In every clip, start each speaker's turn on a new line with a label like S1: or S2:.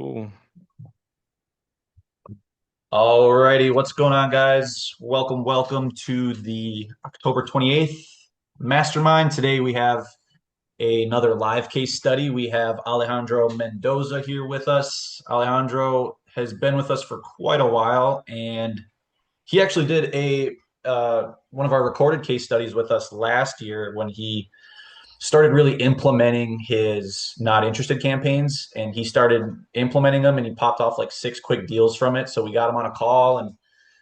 S1: Cool.
S2: Alrighty, what's going on, guys? Welcome to the October 28th Mastermind. Today we have another live case study. We have Alejandro Mendoza here with us. Alejandro has been with us for quite a while, and he actually did a one of our recorded case studies with us last year when he started really implementing his not interested campaigns, and he started implementing them and he popped off like six quick deals from it. So we got him on a call and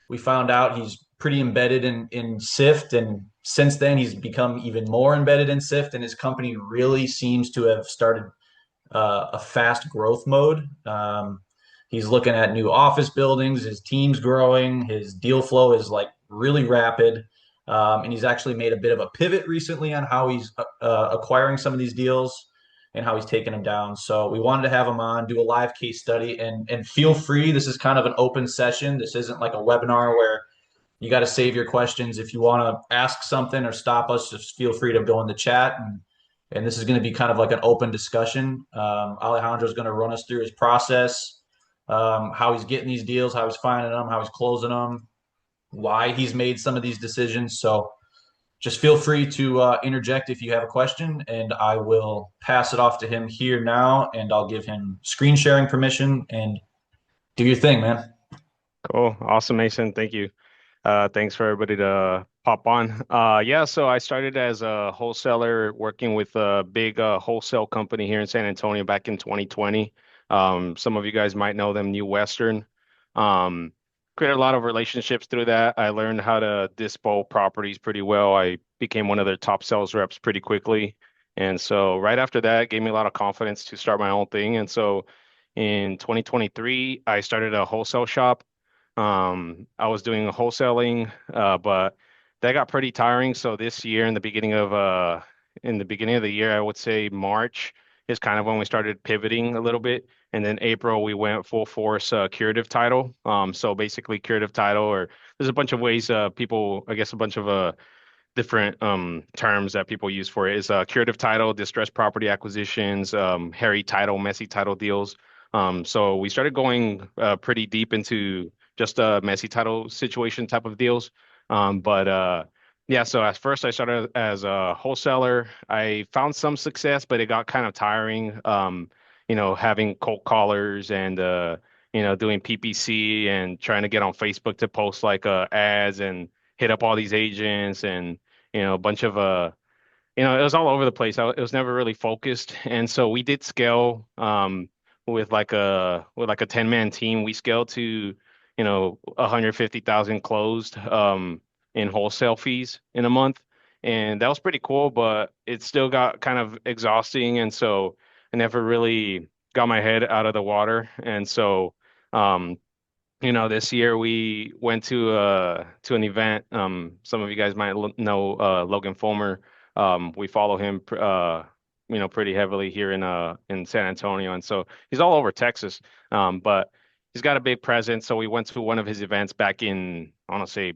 S2: we found out he's pretty embedded in Sift, and since then he's become even more embedded in Sift, and his company really seems to have started a fast growth mode. He's looking at new office buildings, his team's growing, his deal flow is like really rapid. And he's actually made a bit of a pivot recently on how he's acquiring some of these deals and how he's taking them down. So we wanted to have him on, do a live case study, and feel free. This is kind of an open session. This isn't like a webinar where you got to save your questions. If you want to ask something or stop us, just feel free to go in the chat. And this is going to be kind of like an open discussion. Alejandro is going to run us through his process, how he's getting these deals, how he's finding them, how he's closing them, why he's made some of these decisions. So just feel free to interject if you have a question, and I will pass it off to him here now, and I'll give him screen sharing permission and do your thing, man.
S1: Cool. Awesome, Mason. Thank you. Thanks for everybody to pop on. Yeah, so I started as a wholesaler working with a big wholesale company here in San Antonio back in 2020. Some of you guys might know them, New Western. Um, Created a lot of relationships through that. I learned how to dispo properties pretty well. I became one of their top sales reps pretty quickly. And so right after that, it gave me a lot of confidence to start my own thing. And so in 2023, I started a wholesale shop. I was doing wholesaling, but that got pretty tiring. So this year, in the beginning of the year, I would say March is kind of when we started pivoting a little bit, and then April we went full force curative title. So basically curative title, or there's a bunch of ways people, I guess, a bunch of different terms that people use for it is curative title, distressed property acquisitions, hairy title, messy title deals. So we started going pretty deep into just a messy title situation type of deals. But yeah, so at first I started as a wholesaler. I found some success, but it got kind of tiring. Having cold callers and doing PPC and trying to get on Facebook to post like ads and hit up all these agents and a bunch of it was all over the place. It was never really focused. And so we did scale with like a 10-man team. We scaled to, 150,000 closed in wholesale fees in a month. And that was pretty cool, but it still got kind of exhausting. And so I never really got my head out of the water. And so um this year we went to an event. Some of you guys might know Logan Fulmer. We follow him pretty heavily here in San Antonio, and so he's all over Texas. But he's got a big presence. So we went to one of his events back in, I want to say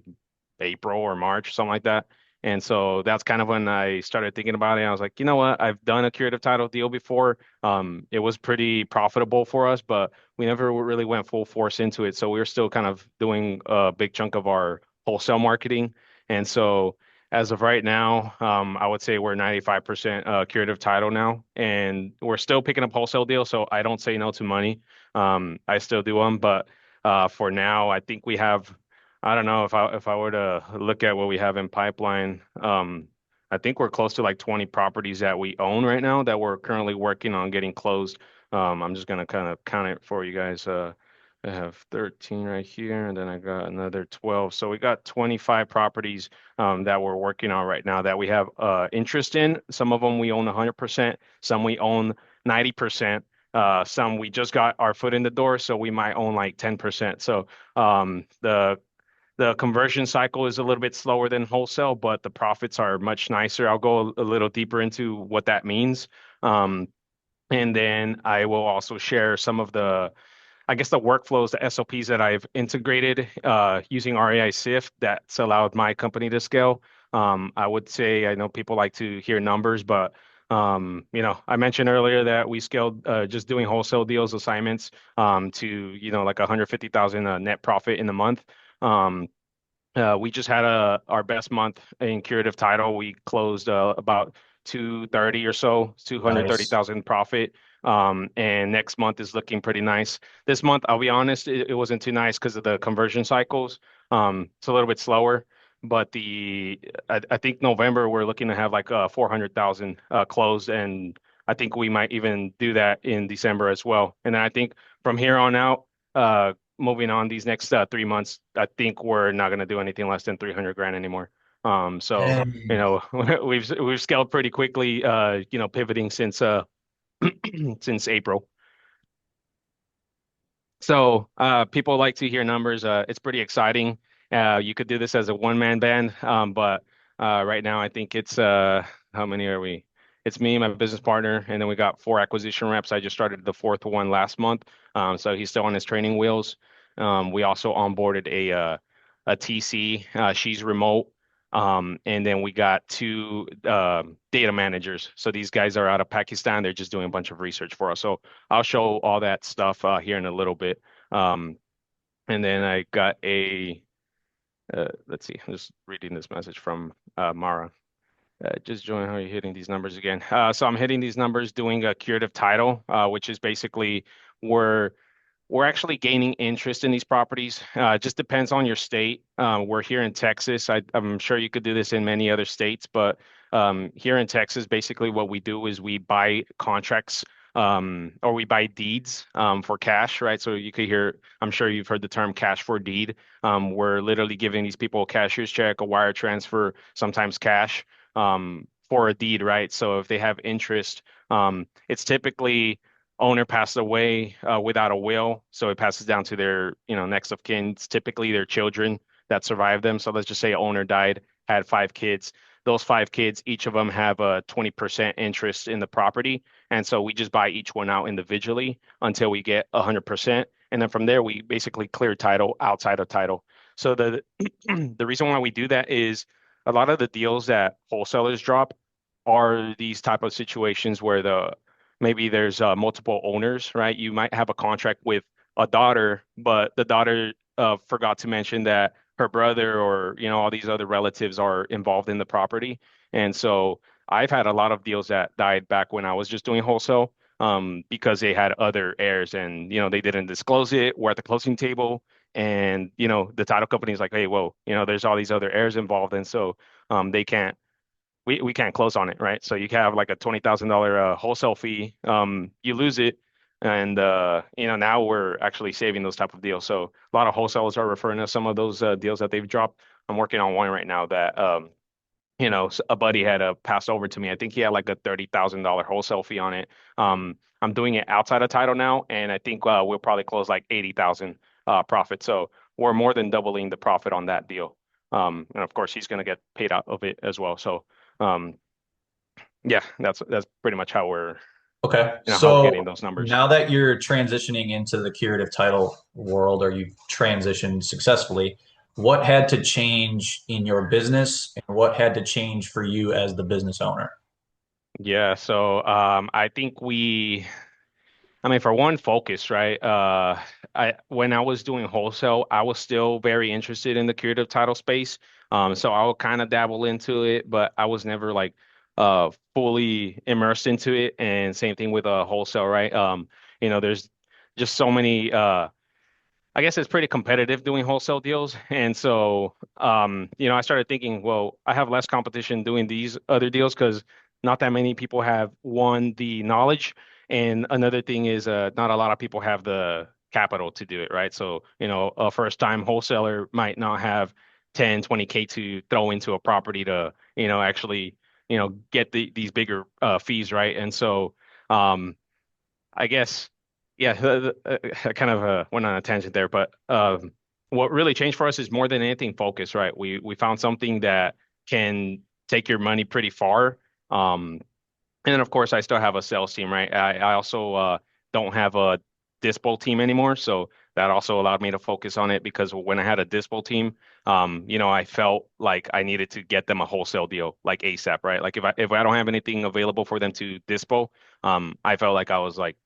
S1: April or March, something like that. And so that's kind of when I started thinking about it. I was like, you know what? I've done a curative title deal before. It was pretty profitable for us, but we never really went full force into it. So we were still kind of doing a big chunk of our wholesale marketing. And so as of right now, I would say we're 95% curative title now, and we're still picking up wholesale deals. So I don't say no to money. I still do them, but for now, I think we have. I don't know if I were to look at what we have in pipeline. I think we're close to like 20 properties that we own right now that we're currently working on getting closed. I'm just gonna kind of count it for you guys. I have 13 right here, and then I got another 12. So we got 25 properties that we're working on right now that we have interest in. Some of them we own 100%, some we own 90%. Some we just got our foot in the door, so we might own like 10%. So the conversion cycle is a little bit slower than wholesale, but the profits are much nicer. I'll go a little deeper into what that means. Um, and then I will also share some of I guess, the workflows, the SOPs that I've integrated using REI Sift that's allowed my company to scale. I would say I know people like to hear numbers, but I mentioned earlier that we scaled just doing wholesale deals assignments to, like 150,000 net profit in the month. Um, we just had our best month in curative title. We closed about 230 or so,
S2: Nice.
S1: 230,000 profit. And next month is looking pretty nice. This month, I'll be honest, it wasn't too nice because of the conversion cycles. It's a little bit slower, but I think November we're looking to have like 400,000 closed, and I think we might even do that in December as well. And then I think from here on out. Moving on these next 3 months, I think we're not going to do anything less than 300 grand anymore. So
S2: Dang.
S1: we've scaled pretty quickly. Pivoting since since April. So people like to hear numbers. It's pretty exciting. You could do this as a one-man band, but right now I think it's how many are we? It's me, my business partner, and then we got four acquisition reps. I just started the fourth one last month, so he's still on his training wheels. We also onboarded a TC. She's remote. And then we got two data managers. So these guys are out of Pakistan. They're just doing a bunch of research for us. So I'll show all that stuff here in a little bit. Um, and then I got let's see, I'm just reading this message from Mara. Just join how you're hitting these numbers again. So I'm hitting these numbers doing a curative title, which is basically where we're actually gaining interest in these properties. It just depends on your state. We're here in Texas. I'm sure you could do this in many other states, but here in Texas, basically what we do is we buy contracts or we buy deeds for cash, right? So you could hear, I'm sure you've heard the term cash for deed. We're literally giving these people a cashier's check, a wire transfer, sometimes cash for a deed, right? So if they have interest, it's typically owner passes away without a will, so it passes down to their, next of kin. It's typically their children that survive them. So let's just say owner died, had five kids. Those five kids, each of them have a 20% interest in the property, and so we just buy each one out individually until we get 100%, and then from there we basically clear title outside of title. So the the reason why we do that is a lot of the deals that wholesalers drop are these type of situations where maybe there's multiple owners, right? You might have a contract with a daughter, but the daughter forgot to mention that her brother or all these other relatives are involved in the property. And so I've had a lot of deals that died back when I was just doing wholesale because they had other heirs and they didn't disclose it. We're at the closing table and the title company is like, hey, whoa, there's all these other heirs involved, and so they can't we can't close on it, right? So you can have like a $20,000 wholesale fee. You lose it, and now we're actually saving those type of deals. So a lot of wholesalers are referring to some of those deals that they've dropped. I'm working on one right now that a buddy had passed over to me. I think he had like a $30,000 wholesale fee on it. I'm doing it outside of title now, and I think we'll probably close like 80,000 profit. So we're more than doubling the profit on that deal. And of course, he's going to get paid out of it as well. So um, yeah, that's pretty much
S2: Okay.
S1: how we're getting
S2: So
S1: those numbers.
S2: now that you're transitioning into the curative title world, or you've transitioned successfully, what had to change in your business and what had to change for you as the business owner?
S1: Yeah, so I think I mean, for one, focus, right? I when I was doing wholesale, I was still very interested in the curative title space. So I would kind of dabble into it, but I was never like fully immersed into it. And same thing with wholesale, right? There's just so many I guess it's pretty competitive doing wholesale deals. And so, I started thinking, well, I have less competition doing these other deals because not that many people have, one, the knowledge. And another thing is, not a lot of people have the capital to do it, right? So, a first time wholesaler might not have 10, 20K to throw into a property to, actually, get these bigger fees, right? And so, um, I guess, yeah, I kind of went on a tangent there, but what really changed for us is more than anything focus, right? We found something that can take your money pretty far. And then of course I still have a sales team, right? I also don't have a dispo team anymore, so that also allowed me to focus on it because when I had a dispo team, I felt like I needed to get them a wholesale deal like ASAP, right? Like if I don't have anything available for them to dispo, I felt like I was like,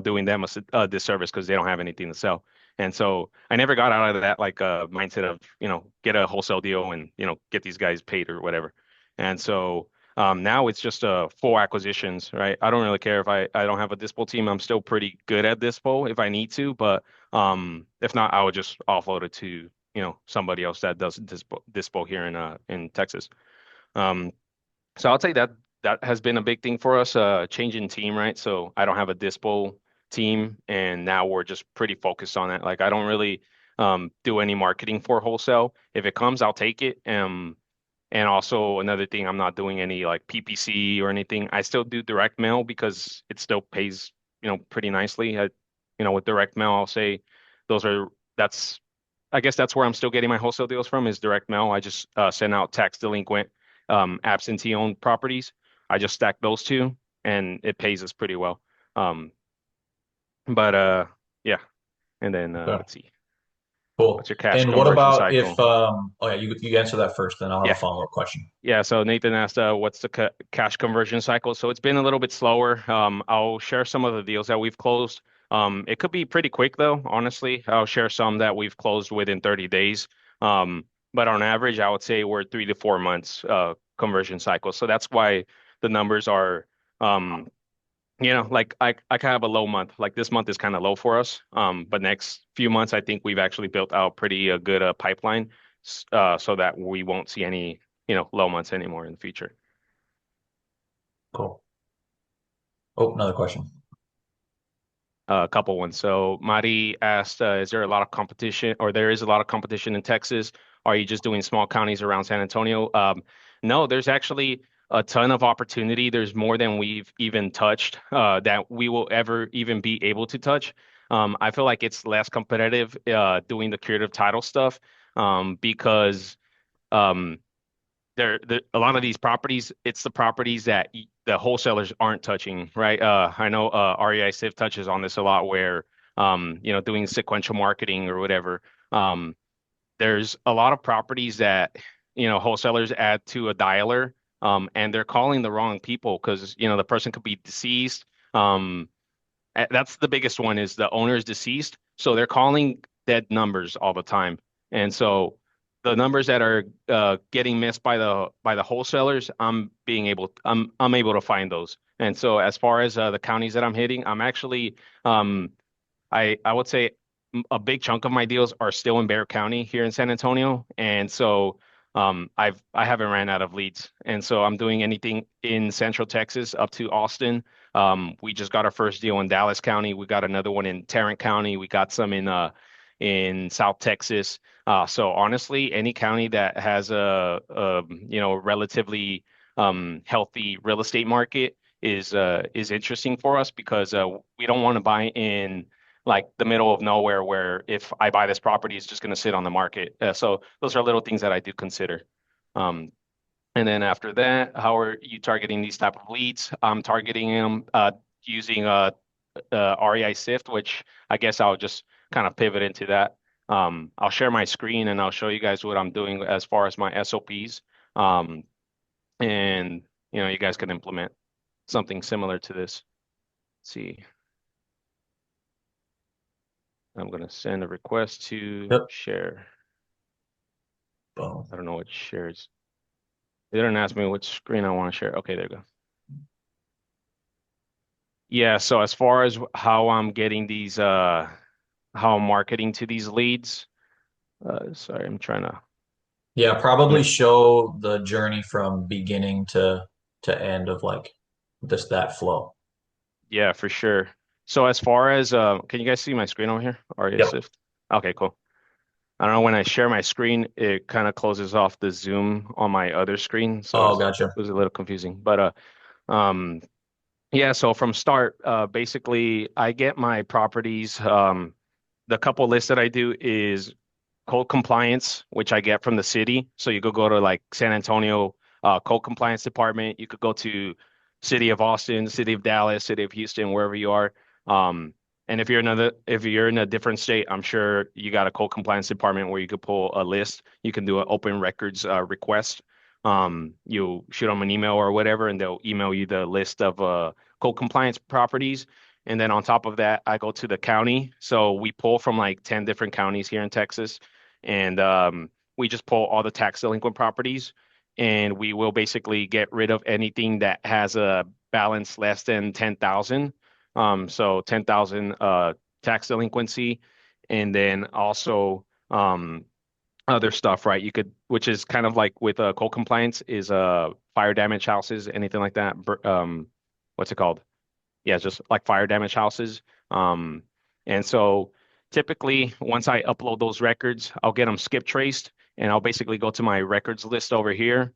S1: doing them a disservice because they don't have anything to sell. And so I never got out of that like mindset of, get a wholesale deal and, get these guys paid or whatever. And so now it's just full acquisitions, right? I don't really care if I don't have a dispo team. I'm still pretty good at dispo if I need to, but if not, I would just offload it to, somebody else that does dispo here in Texas. Um, so I'll say that that has been a big thing for us, changing team, right? So I don't have a dispo team, and now we're just pretty focused on it. Like I don't really do any marketing for wholesale. If it comes, I'll take it. And also another thing, I'm not doing any like PPC or anything. I still do direct mail because it still pays, pretty nicely. With direct mail, I'll say those are that's I guess that's where I'm still getting my wholesale deals from is direct mail. I just send out tax delinquent, absentee owned properties. I just stack those two, and it pays us pretty well. Um, but yeah, and then
S2: Okay,
S1: let's see,
S2: cool.
S1: what's your cash
S2: And what
S1: conversion
S2: about if
S1: cycle?
S2: oh yeah, you answer that first, then I'll have a
S1: Yeah,
S2: follow-up question.
S1: yeah. So Nathan asked, what's the ca cash conversion cycle? So it's been a little bit slower. I'll share some of the deals that we've closed. It could be pretty quick though, honestly. I'll share some that we've closed within 30 days. Um, but on average, I would say we're 3 to 4 months conversion cycle. So that's why the numbers are, um, like I kind of have a low month. Like this month is kind of low for us. But next few months, I think we've actually built out pretty good pipeline, so that we won't see any, low months anymore in the future.
S2: Cool. Oh, another question.
S1: A couple ones. So Mari asked, is there a lot of competition, or there is a lot of competition in Texas? Are you just doing small counties around San Antonio? No, there's actually a ton of opportunity. There's more than we've even touched, that we will ever even be able to touch. I feel like it's less competitive doing the curative title stuff, because um, a lot of these properties, it's the properties that the wholesalers aren't touching, right? I know REI Sift touches on this a lot where doing sequential marketing or whatever. Um, there's a lot of properties that wholesalers add to a dialer, and they're calling the wrong people because the person could be deceased. Um, that's the biggest one is the owner is deceased, so they're calling dead numbers all the time, and so the numbers that are getting missed by the wholesalers, I'm able to find those. And so as far as the counties that I'm hitting, I'm actually I would say a big chunk of my deals are still in Bexar County here in San Antonio, and so I haven't ran out of leads, and so I'm doing anything in Central Texas up to Austin. We just got our first deal in Dallas County. We got another one in Tarrant County. We got some in South Texas. So honestly, any county that has a relatively healthy real estate market is interesting for us because we don't want to buy in like the middle of nowhere where if I buy this property, it's just going to sit on the market. So those are little things that I do consider. Um, and then after that, how are you targeting these type of leads? I'm targeting them using REI Sift, which I guess I'll just kind of pivot into that. I'll share my screen and I'll show you guys what I'm doing as far as my SOPs. Um, and you guys can implement something similar to this. Let's see. I'm going to send a request to
S2: Yep.
S1: share.
S2: Boom.
S1: I don't know what shares. They didn't ask me which screen I want to share. Okay, there you go. Yeah, so as far as how I'm getting these, how I'm marketing to these leads, sorry, I'm trying to,
S2: Yeah,
S1: I'm
S2: probably
S1: gonna,
S2: show the journey from beginning to end of like this that flow.
S1: yeah, for sure. So as far as, can you guys see my screen over here? REI
S2: Yep.
S1: Sift. Okay, cool. I don't know when I share my screen, it kind of closes off the Zoom on my other screen, so
S2: Oh,
S1: it
S2: gotcha.
S1: was a little confusing. But yeah, so from start, basically, I get my properties. The couple lists that I do is code compliance, which I get from the city. So you could go to like San Antonio code compliance department. You could go to City of Austin, City of Dallas, City of Houston, wherever you are. Um, And if you're in a different state, I'm sure you got a code compliance department where you could pull a list. You can do an open records request. You shoot them an email or whatever, and they'll email you the list of code compliance properties. And then on top of that, I go to the county. So we pull from like 10 different counties here in Texas, and we just pull all the tax delinquent properties, and we will basically get rid of anything that has a balance less than 10,000. So 10,000 tax delinquency, and then also other stuff, right? You could, which is kind of like with code compliance, is fire damage houses, anything like that. What's it called? Yeah, just like fire damage houses. Um, and so typically, once I upload those records, I'll get them skip traced, and I'll basically go to my records list over here.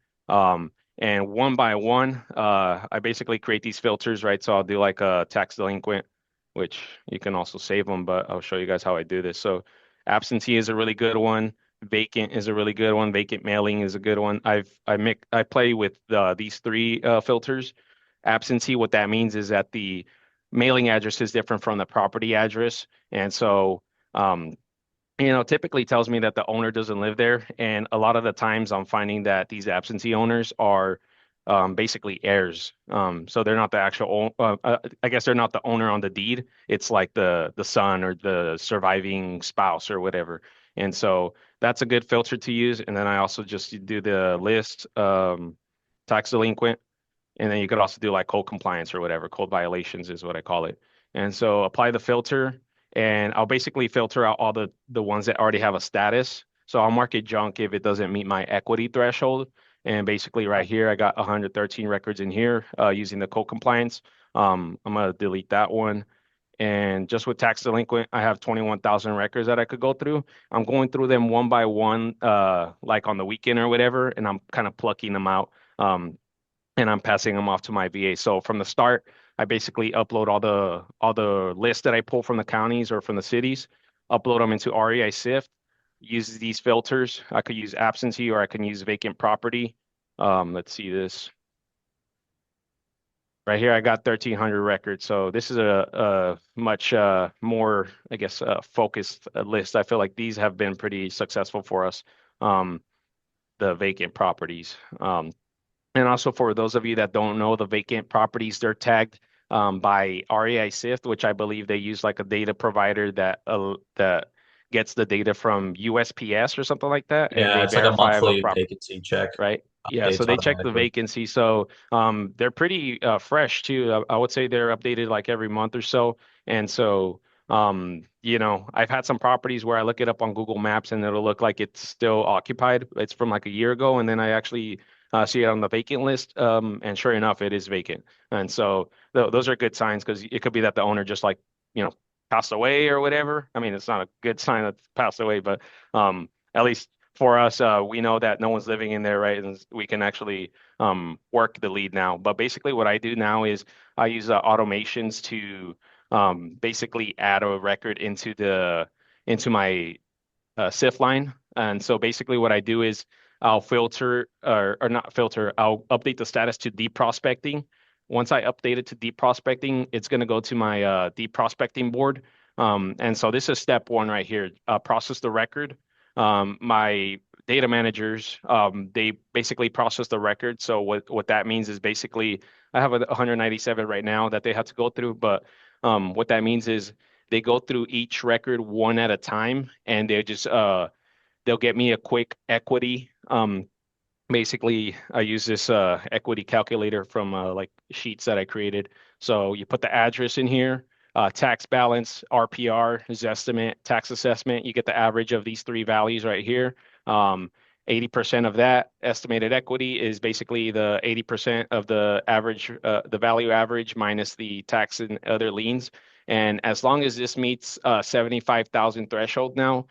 S1: And one by one, I basically create these filters, right? So I'll do like a tax delinquent, which you can also save them, but I'll show you guys how I do this. So absentee is a really good one. Vacant is a really good one. Vacant mailing is a good one. I play with these three filters. Absentee, what that means is that the mailing address is different from the property address. And so, typically tells me that the owner doesn't live there. And a lot of the times I'm finding that these absentee owners are basically heirs. So they're not the I guess they're not the owner on the deed. It's like the son or the surviving spouse or whatever. And so that's a good filter to use. And then I also just do the list, tax delinquent. And then you could also do like code compliance or whatever. Code violations is what I call it. And so apply the filter, and I'll basically filter out all the ones that already have a status. So I'll mark it junk if it doesn't meet my equity threshold. And basically right here, I got 113 records in here using the code compliance. I'm gonna delete that one. And just with tax delinquent, I have 21,000 records that I could go through. I'm going through them one by one, like on the weekend or whatever, and I'm kind of plucking them out. And I'm passing them off to my VA. So from the start, I basically upload all the lists that I pull from the counties or from the cities, upload them into REI Sift, use these filters. I could use absentee or I can use vacant property. Let's see this. Right here, I got 1,300 records. So this is a much more, I guess, focused list. I feel like these have been pretty successful for us, the vacant properties. And also for those of you that don't know, the vacant properties, they're tagged by REI Sift, which I believe they use like a data provider that gets the data from USPS or something like that, and
S2: Yeah,
S1: they
S2: it's like a
S1: verify the
S2: monthly
S1: prop,
S2: vacancy check,
S1: right? Yeah, so
S2: updates
S1: they check the
S2: automatically.
S1: vacancy. So they're pretty fresh too. I would say they're updated like every month or so. And so I've had some properties where I look it up on Google Maps and it'll look like it's still occupied. It's from like a year ago, and then I actually see it on the vacant list, and sure enough, it is vacant. And so those are good signs because it could be that the owner just like you know passed away or whatever. I mean, it's not a good sign that passed away, but at least for us, we know that no one's living in there, right? And we can actually work the lead now. But basically, what I do now is I use automations to basically add a record into my SIF line. And so basically, what I do is I'll filter or not filter. I'll update the status to deep prospecting. Once I update it to deep prospecting, it's going to go to my deep prospecting board. And so this is step one right here. Process the record. My data managers, they basically process the record. So what that means is basically I have 197 right now that they have to go through, but what that means is they go through each record one at a time, and they'll get me a quick equity. Basically, I use this equity calculator from like sheets that I created. So you put the address in here, tax balance, RPR, his estimate, tax assessment. You get the average of these three values right here. 80% of that estimated equity is basically the 80% of the average, the value average minus the tax and other liens. And as long as this meets 75,000 threshold now,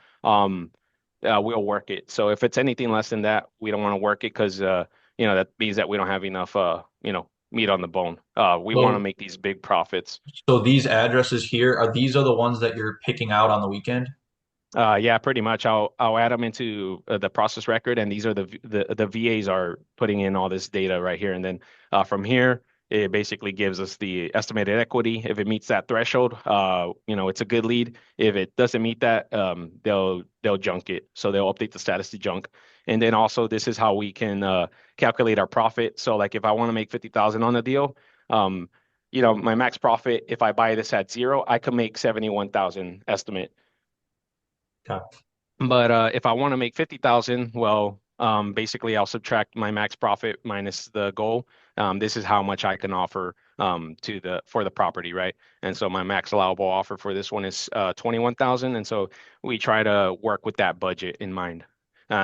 S1: we'll work it. So if it's anything less than that, we don't want to work it because that means that we don't have enough meat on the bone. We want to
S2: So,
S1: make these big profits.
S2: so these addresses here are the ones that you're picking out on the weekend?
S1: Yeah, pretty much. I'll add them into the process record, and these are the VAs are putting in all this data right here, and then from here. It basically gives us the estimated equity. If it meets that threshold, it's a good lead. If it doesn't meet that, they'll junk it. So they'll update the status to junk. And then also this is how we can calculate our profit. So like if I want to make 50,000 on the deal, um, my max profit, if I buy this at zero, I could make 71,000 estimate.
S2: Okay.
S1: But if I want to make 50,000, well, basically I'll subtract my max profit minus the goal. This is how much I can offer for the property, right? And so my max allowable offer for this one is 21,000, and so we try to work with that budget in mind.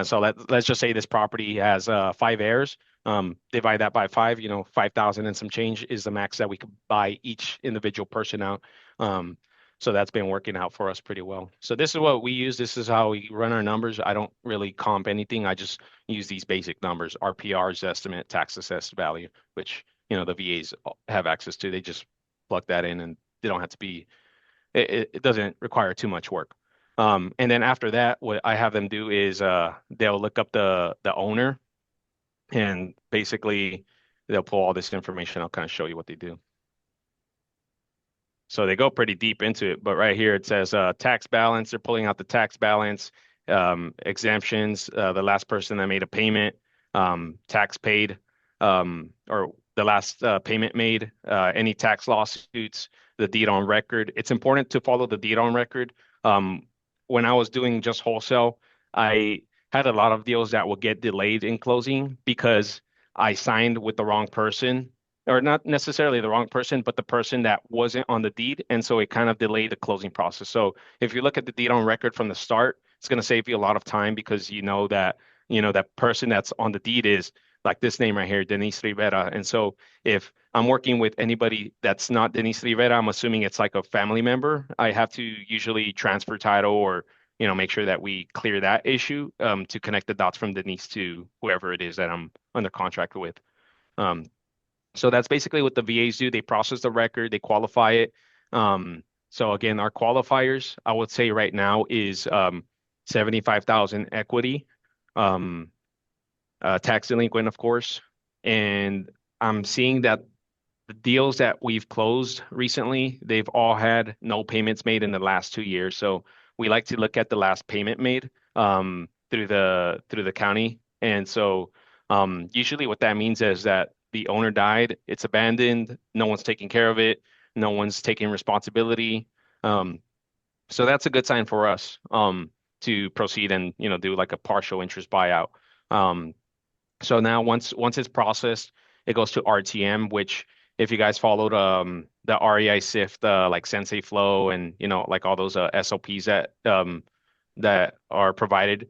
S1: So let's just say this property has five heirs. Divide that by five. 5,000 and some change is the max that we could buy each individual person out. Um, so that's been working out for us pretty well. So this is what we use. This is how we run our numbers. I don't really comp anything. I just use these basic numbers, RPR's estimate, tax assessed value, which, the VAs have access to. They just plug that in and they don't have to be, it doesn't require too much work. And then after that, what I have them do is they'll look up the owner and basically they'll pull all this information. I'll kind of show you what they do. So they go pretty deep into it, but right here it says tax balance. They're pulling out the tax balance, exemptions, the last person that made a payment, tax paid, or the last payment made, any tax lawsuits, the deed on record. It's important to follow the deed on record. Um, when I was doing just wholesale, I had a lot of deals that would get delayed in closing because I signed with the wrong person, or not necessarily the wrong person, but the person that wasn't on the deed. And so it kind of delayed the closing process. So if you look at the deed on record from the start, it's going to save you a lot of time because that person that's on the deed is like this name right here, Denise Rivera. And so if I'm working with anybody that's not Denise Rivera, I'm assuming it's like a family member. I have to usually transfer title or make sure that we clear that issue to connect the dots from Denise to whoever it is that I'm under contract with. Um, so that's basically what the VAs do. They process the record, they qualify it. So again, our qualifiers, I would say right now is 75,000 equity, um, tax delinquent, of course. And I'm seeing that the deals that we've closed recently, they've all had no payments made in the last 2 years. So we like to look at the last payment made through the county. And so usually what that means is that the owner died, it's abandoned, no one's taking care of it, no one's taking responsibility. Um, so that's a good sign for us to proceed and do like a partial interest buyout. Um, so now once it's processed, it goes to RTM, which if you guys followed the REI Sift like Sensei Flow and like all those SOPs that are provided,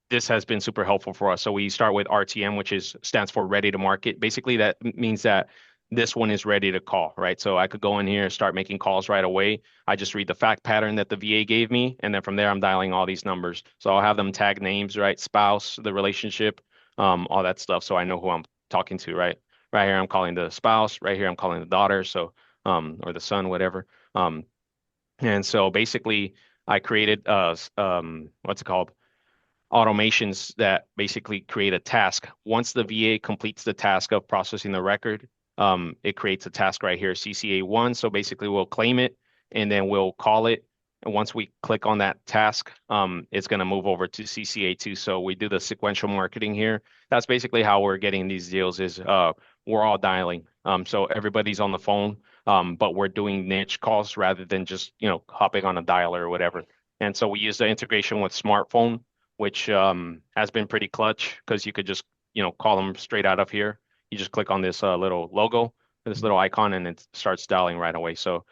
S1: this has been super helpful for us. So we start with RTM, which stands for ready to market. Basically, that means that this one is ready to call, right? So I could go in here and start making calls right away. I just read the fact pattern that the VA gave me, and then from there I'm dialing all these numbers. So I'll have them tag names, right? Spouse, the relationship, all that stuff, so I know who I'm talking to, right? Right here I'm calling the spouse, right here I'm calling the daughter, so or the son, whatever. Um, and so basically I created what's it called? Automations that basically create a task. Once the VA completes the task of processing the record, it creates a task right here, CCA1. So basically, we'll claim it and then we'll call it. And once we click on that task, it's going to move over to CCA2. So we do the sequential marketing here. That's basically how we're getting these deals is we're all dialing. So everybody's on the phone, but we're doing niche calls rather than just, hopping on a dialer or whatever. And so we use the integration with smartphone, which has been pretty clutch because you could just, call them straight out of here. You just click on this little logo, this little icon, and it starts dialing right away. So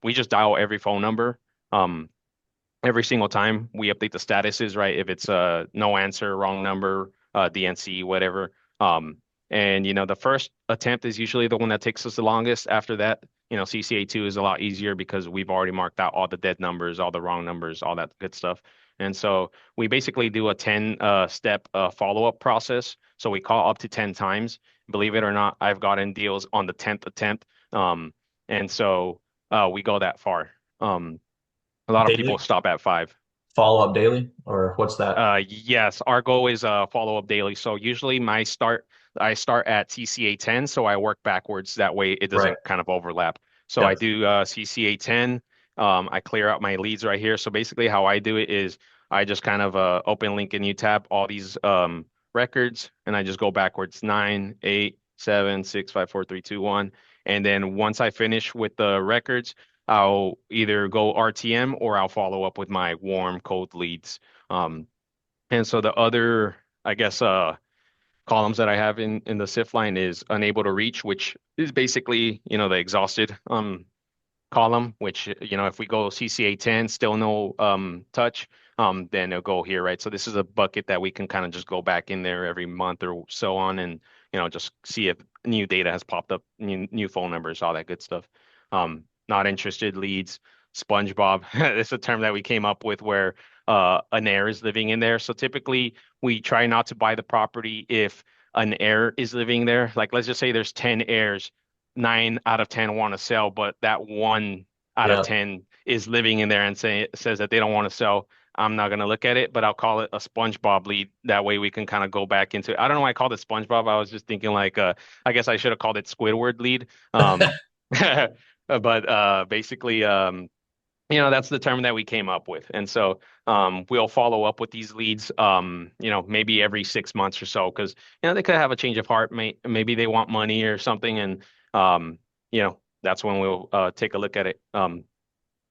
S1: we just dial every phone number. Um, every single time we update the statuses, right? If it's no answer, wrong number, DNC, whatever. And the first attempt is usually the one that takes us the longest. After that, CCA2 is a lot easier because we've already marked out all the dead numbers, all the wrong numbers, all that good stuff. And so we basically do a 10 step follow-up process. So we call up to 10 times. Believe it or not, I've gotten deals on the 10th attempt. And so we go that far. A lot of people
S2: Daily?
S1: stop at five.
S2: Follow up daily? Or what's that?
S1: Yes, our goal is follow up daily. So usually my start I start at CCA 10, so I work backwards. That way it
S2: Right.
S1: doesn't kind of overlap. So I
S2: Yep.
S1: do CCA 10. I clear out my leads right here. So basically how I do it is I just kind of open link a new tab, all these records, and I just go backwards 9, 8, 7, 6, 5, 4, 3, 2, 1. And then once I finish with the records, I'll either go RTM or I'll follow up with my warm cold leads. Um, and so the other, I guess, columns that I have in the SIF line is unable to reach, which is basically, the exhausted column, which, if we go CCA 10, still no touch, then it'll go here, right? So this is a bucket that we can kind of just go back in there every month or so on and, just see if new data has popped up, new phone numbers, all that good stuff. Not interested leads, SpongeBob. It's a term that we came up with where an heir is living in there. So typically we try not to buy the property if an heir is living there. Like let's just say there's 10 heirs, 9 out of 10 want to sell, but that 1 out of 10 is living in there and says that they don't want to sell. I'm not gonna look at it, but I'll call it a SpongeBob lead. That way we can kind of go back into. I don't know why I called it SpongeBob. I was just thinking like, I guess I should have called it Squidward lead. But basically, that's the term that we came up with. And so we'll follow up with these leads, maybe every 6 months or so, because, they could have a change of heart. Maybe they want money or something. And, that's when we'll take a look at it.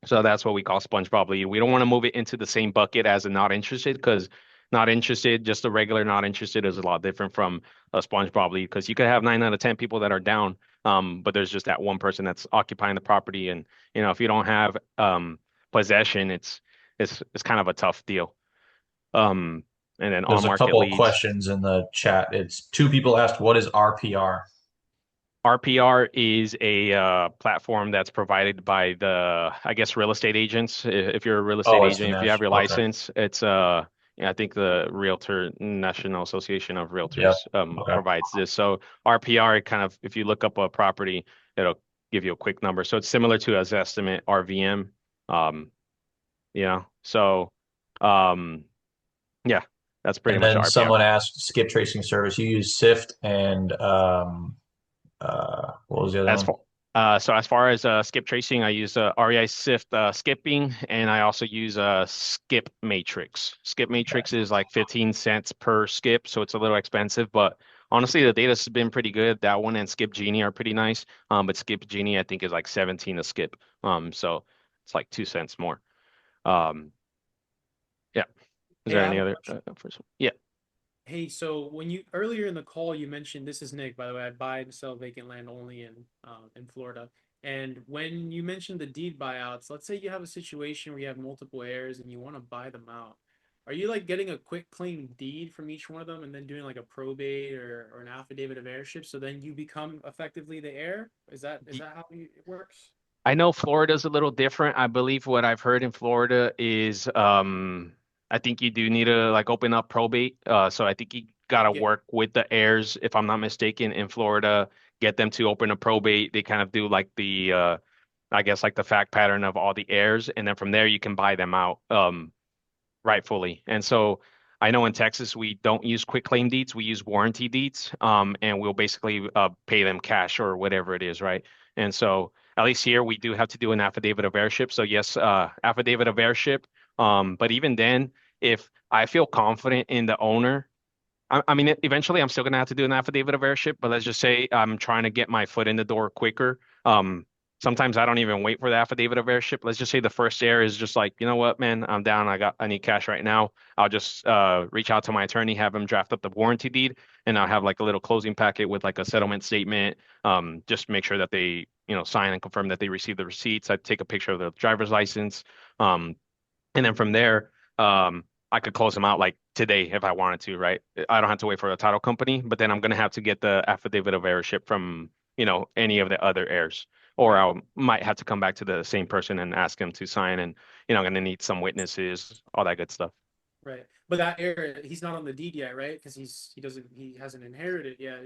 S1: So that's what we call SpongeBob lead. We don't want to move it into the same bucket as a not interested because not interested, just a regular not interested is a lot different from a SpongeBob lead because you could have 9 out of 10 people that are down, but there's just that one person that's occupying the property. And, if you don't have possession, it's kind of a tough deal. Um, and then on
S2: There's a
S1: market
S2: couple of
S1: leads.
S2: questions in the chat. It's two people asked, what is RPR?
S1: RPR is a platform that's provided by I guess, real estate agents. If you're a real estate
S2: Oh, it's the
S1: agent, if you have
S2: Nash.
S1: your
S2: Okay.
S1: license, it's yeah, I think the Realtor National Association of
S2: Yep.
S1: Realtors
S2: Okay.
S1: provides this. So RPR kind of, if you look up a property, it'll give you a quick number. So it's similar to as estimate RVM. Um, so um, yeah, that's pretty
S2: And
S1: much
S2: then
S1: RPR.
S2: someone asked, skip tracing service. You use Sift and what was the other
S1: As
S2: one?
S1: far so as far as skip tracing, I use REI Sift skipping, and I also use Skip Matrix. Skip
S2: Okay.
S1: Matrix is like 15 cents per skip, so it's a little expensive, but honestly, the data's been pretty good. That one and Skip Genie are pretty nice. But Skip Genie, I think, is like 17 a skip. So it's like 2 cents more. Um, yeah. Is
S3: Hey,
S1: there
S3: I have
S1: any
S3: a
S1: other
S3: question.
S1: first one? Yeah.
S3: Hey, so when you earlier in the call you mentioned this is Nick, by the way, I buy and sell vacant land only in Florida. And when you mentioned the deed buyouts, let's say you have a situation where you have multiple heirs and you want to buy them out. Are you like getting a quick claim deed from each one of them and then doing like a probate or an affidavit of heirship so then you become effectively the heir? Is that how it works?
S1: I know Florida's a little different. I believe what I've heard in Florida is I think you do need to like open up probate. So I think you gotta
S3: Yeah.
S1: work with the heirs, if I'm not mistaken, in Florida, get them to open a probate. They kind of do like the I guess like the fact pattern of all the heirs, and then from there you can buy them out. Rightfully. And so I know in Texas we don't use quick claim deeds, we use warranty deeds, and we'll basically pay them cash or whatever it is, right? And so at least here we do have to do an affidavit of heirship. So yes, affidavit of heirship. But even then, if I feel confident in the owner, I mean, eventually I'm still gonna have to do an affidavit of heirship, but let's just say I'm trying to get my foot in the door quicker. Sometimes I don't even wait for the affidavit of heirship. Let's just say the first heir is just like, you know what, man, I'm down. I need cash right now. I'll just reach out to my attorney, have him draft up the warranty deed, and I'll have like a little closing packet with like a settlement statement. Just make sure that they, sign and confirm that they receive the receipts. I take a picture of the driver's license. Um, and then from there, I could close them out like today if I wanted to, right? I don't have to wait for a title company, but then I'm gonna have to get the affidavit of heirship from, any of the other heirs. Or
S3: Right.
S1: I might have to come back to the same person and ask him to sign, and I'm gonna need some witnesses, all that good stuff.
S3: Right. But that heir, he's not on the deed yet, right? Because he hasn't inherited yet.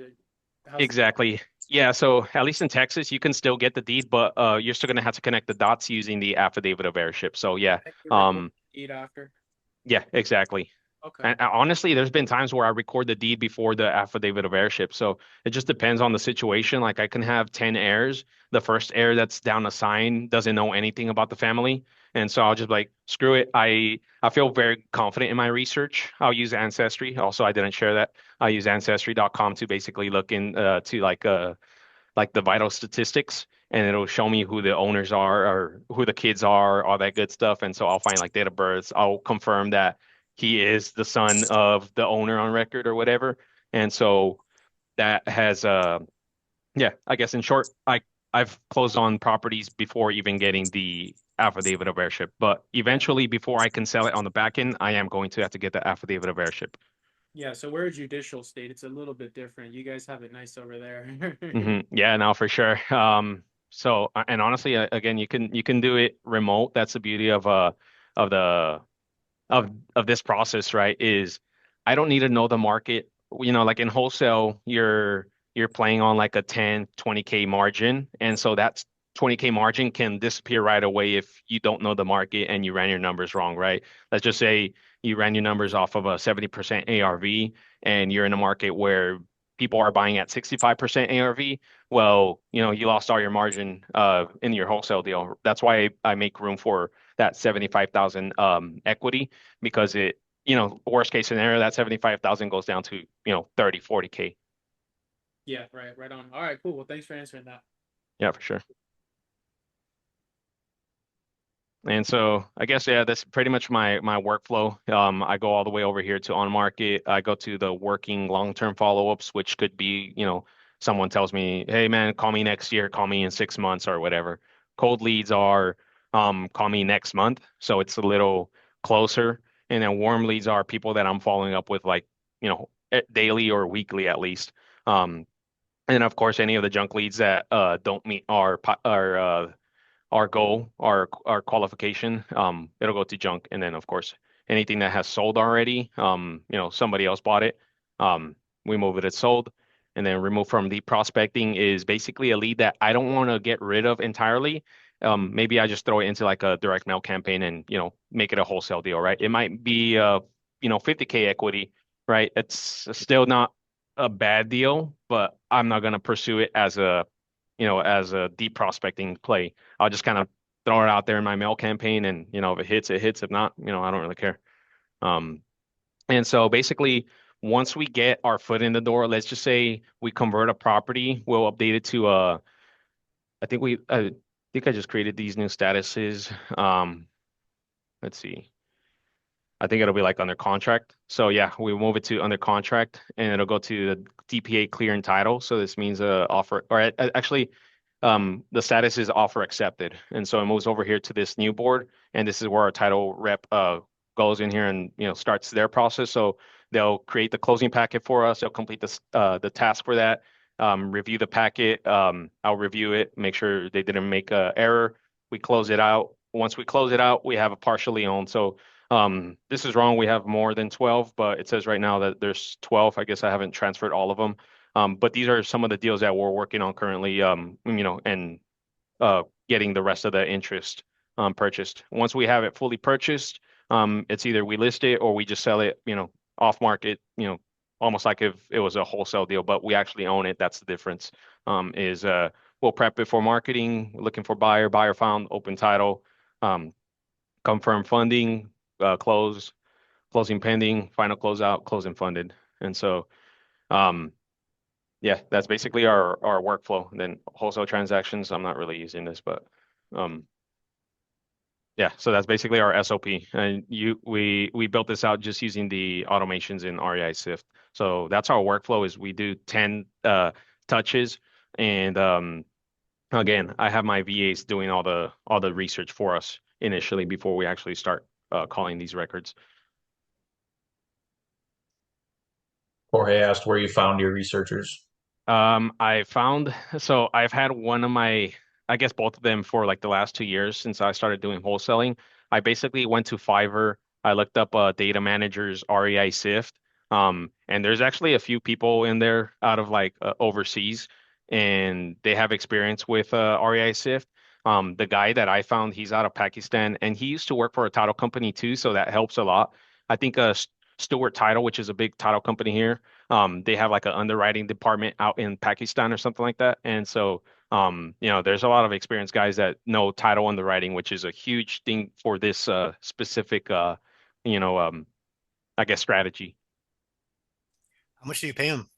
S3: How's
S1: Exactly. Yeah, so at least in Texas, you can still get the deed, but you're still gonna have to connect the dots using the affidavit of heirship. So yeah,
S3: you record
S1: um,
S3: the deed after?
S1: yeah, exactly.
S3: Okay.
S1: And honestly, there's been times where I record the deed before the affidavit of heirship. So it just depends on the situation. Like I can have 10 heirs. The first heir that's down a sign doesn't know anything about the family. And so I'll just like, screw it. I feel very confident in my research. I'll use Ancestry. Also, I didn't share that. I use ancestry.com to basically look in to like the vital statistics, and it'll show me who the owners are or who the kids are, all that good stuff. And so I'll find like date of births. I'll confirm that he is the son of the owner on record or whatever. And so that has yeah, I guess in short, I've closed on properties before even getting the affidavit of heirship. But
S3: Yeah.
S1: eventually, before I can sell it on the back end, I am going to have to get the affidavit of heirship.
S3: Yeah, so we're a judicial state. It's a little bit different. You guys have it nice over there.
S1: Yeah, no, for sure. So and honestly, again, you can do it remote. That's the beauty of the of this process, right? Is I don't need to know the market. Like in wholesale, you're playing on like a 10, 20K margin, and so that's 20K margin can disappear right away if you don't know the market and you ran your numbers wrong, right? Let's just say you ran your numbers off of a 70% ARV and you're in a market where people are buying at 65% ARV. Well, you lost all your margin in your wholesale deal. That's why I make room for that 75,000 equity because worst case scenario, that 75,000 goes down to, 30, 40K.
S3: Yeah, right on. All right, cool. Well, thanks for answering that.
S1: Yeah, for sure. And so I guess, yeah, that's pretty much my workflow. I go all the way over here to on market. I go to the working long-term follow-ups, which could be, someone tells me, hey man, call me next year, call me in 6 months or whatever. Cold leads are call me next month. So it's a little closer. And then warm leads are people that I'm following up with like, daily or weekly at least. And then of course any of the junk leads that don't meet our goal, our qualification, it'll go to junk. And then of course anything that has sold already, somebody else bought it, um, we move it as sold. And then remove from lead prospecting is basically a lead that I don't want to get rid of entirely. Maybe I just throw it into like a direct mail campaign and make it a wholesale deal, right? It might be 50K equity, right? It's still not a bad deal, but I'm not gonna pursue it as a deep prospecting play. I'll just kind of throw it out there in my mail campaign, and if it hits, it hits. If not, I don't really care. Um, and so basically, once we get our foot in the door, let's just say we convert a property, we'll update it to I think I just created these new statuses. Let's see. I think it'll be like under contract. So yeah, we move it to under contract, and it'll go to the DPA clear and title. So this means offer, or actually, the status is offer accepted, and so it moves over here to this new board, and this is where our title rep goes in here and starts their process. So they'll create the closing packet for us. They'll complete the task for that. Review the packet. I'll review it, make sure they didn't make a error. We close it out. Once we close it out, we have a partially owned. So this is wrong. We have more than 12, but it says right now that there's 12. I guess I haven't transferred all of them. But these are some of the deals that we're working on currently, and getting the rest of the interest purchased. Once we have it fully purchased, it's either we list it or we just sell it, off market, almost like if it was a wholesale deal, but we actually own it. That's the difference. Is we'll prep it for marketing, looking for buyer found, open title, um, confirm funding, closing pending, final closeout, closing funded. And so, um, yeah, that's basically our workflow. And then wholesale transactions, I'm not really using this, but um, yeah, so that's basically our SOP. And we built this out just using the automations in REI Sift. So that's our workflow is we do 10 touches. And again, I have my VAs doing all the research for us initially before we actually start calling these records.
S2: Jorge asked where you found your researchers.
S1: I found so I've had one of my, I guess both of them for like the last 2 years since I started doing wholesaling. I basically went to Fiverr. I looked up data managers REI Sift. And there's actually a few people in there out of like overseas, and they have experience with REI Sift. The guy that I found, he's out of Pakistan, and he used to work for a title company too, so that helps a lot. I think Stewart Title, which is a big title company here. They have like an underwriting department out in Pakistan or something like that. And so, there's a lot of experienced guys that know title underwriting, which is a huge thing for this specific, you know, um, I guess strategy.
S4: How much do you pay them?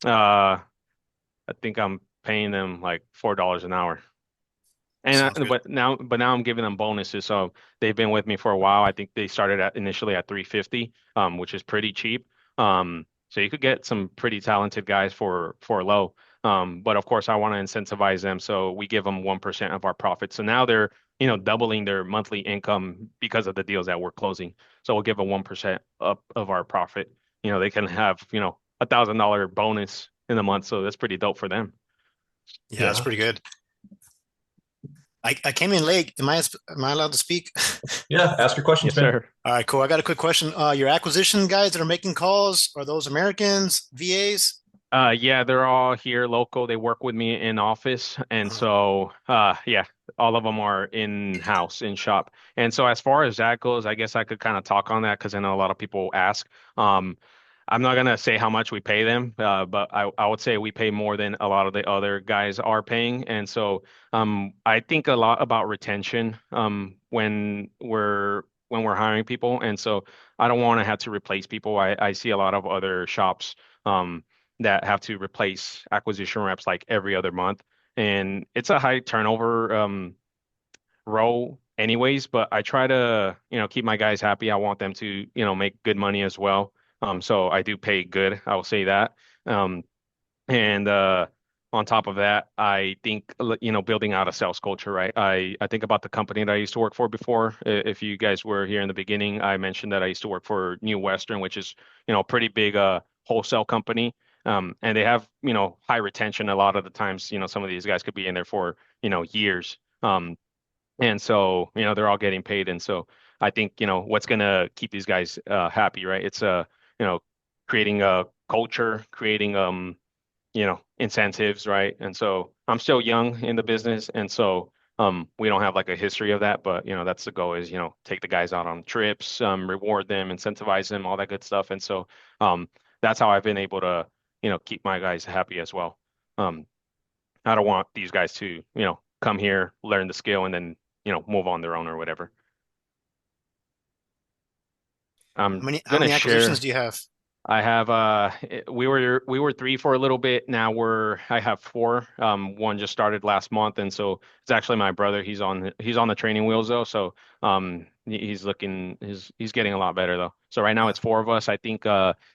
S1: Uh, I think I'm paying them like $4 an hour. And
S4: Sounds good.
S1: but now I'm giving them bonuses. So they've been with me for a while. I think they started at initially at 350, which is pretty cheap. So you could get some pretty talented guys for low. But of course, I want to incentivize them. So we give them 1% of our profit. So now they're, doubling their monthly income because of the deals that we're closing. So we'll give them 1% up of our profit. They can have, $1,000 bonus in a month. So that's pretty dope for them.
S4: Yeah, that's
S2: Yeah.
S4: pretty good. I came in late. Am I allowed to speak?
S2: Yeah. Ask your questions,
S1: Yes,
S2: man.
S1: sir.
S4: All right, cool. I got a quick question. Your acquisition guys that are making calls, are those Americans, VAs?
S1: Yeah, they're all here local. They work with me in office. And so, yeah, all of them are in-house, in shop. And so as far as that goes, I guess I could kind of talk on that because I know a lot of people ask. Um, I'm not gonna say how much we pay them, but I would say we pay more than a lot of the other guys are paying. And so, I think a lot about retention, when we're hiring people. And so I don't want to have to replace people. I see a lot of other shops. That have to replace acquisition reps like every other month. And it's a high turnover role anyways, but I try to, keep my guys happy. I want them to, make good money as well. So I do pay good, I will say that. Um, and on top of that, I think, building out a sales culture, right? I think about the company that I used to work for before. If you guys were here in the beginning, I mentioned that I used to work for New Western, which is, a pretty big wholesale company. And they have, high retention a lot of the times. Some of these guys could be in there for, years. And so, they're all getting paid. And so I think, what's gonna keep these guys happy, right? It's you know, creating a culture, creating incentives, right? And so I'm still young in the business, and so we don't have like a history of that, but that's the goal is, take the guys out on trips, reward them, incentivize them, all that good stuff. And so that's how I've been able to, keep my guys happy as well. Um, I don't want these guys to, come here, learn the skill, and then, move on their own or whatever.
S4: How
S1: I'm
S4: many
S1: gonna
S4: acquisitions
S1: share.
S4: do you have?
S1: I have we were three for a little bit. Now I have four. One just started last month, and so it's actually my brother. He's on the training wheels though. So he's getting a lot better though. So right now it's four of us. I think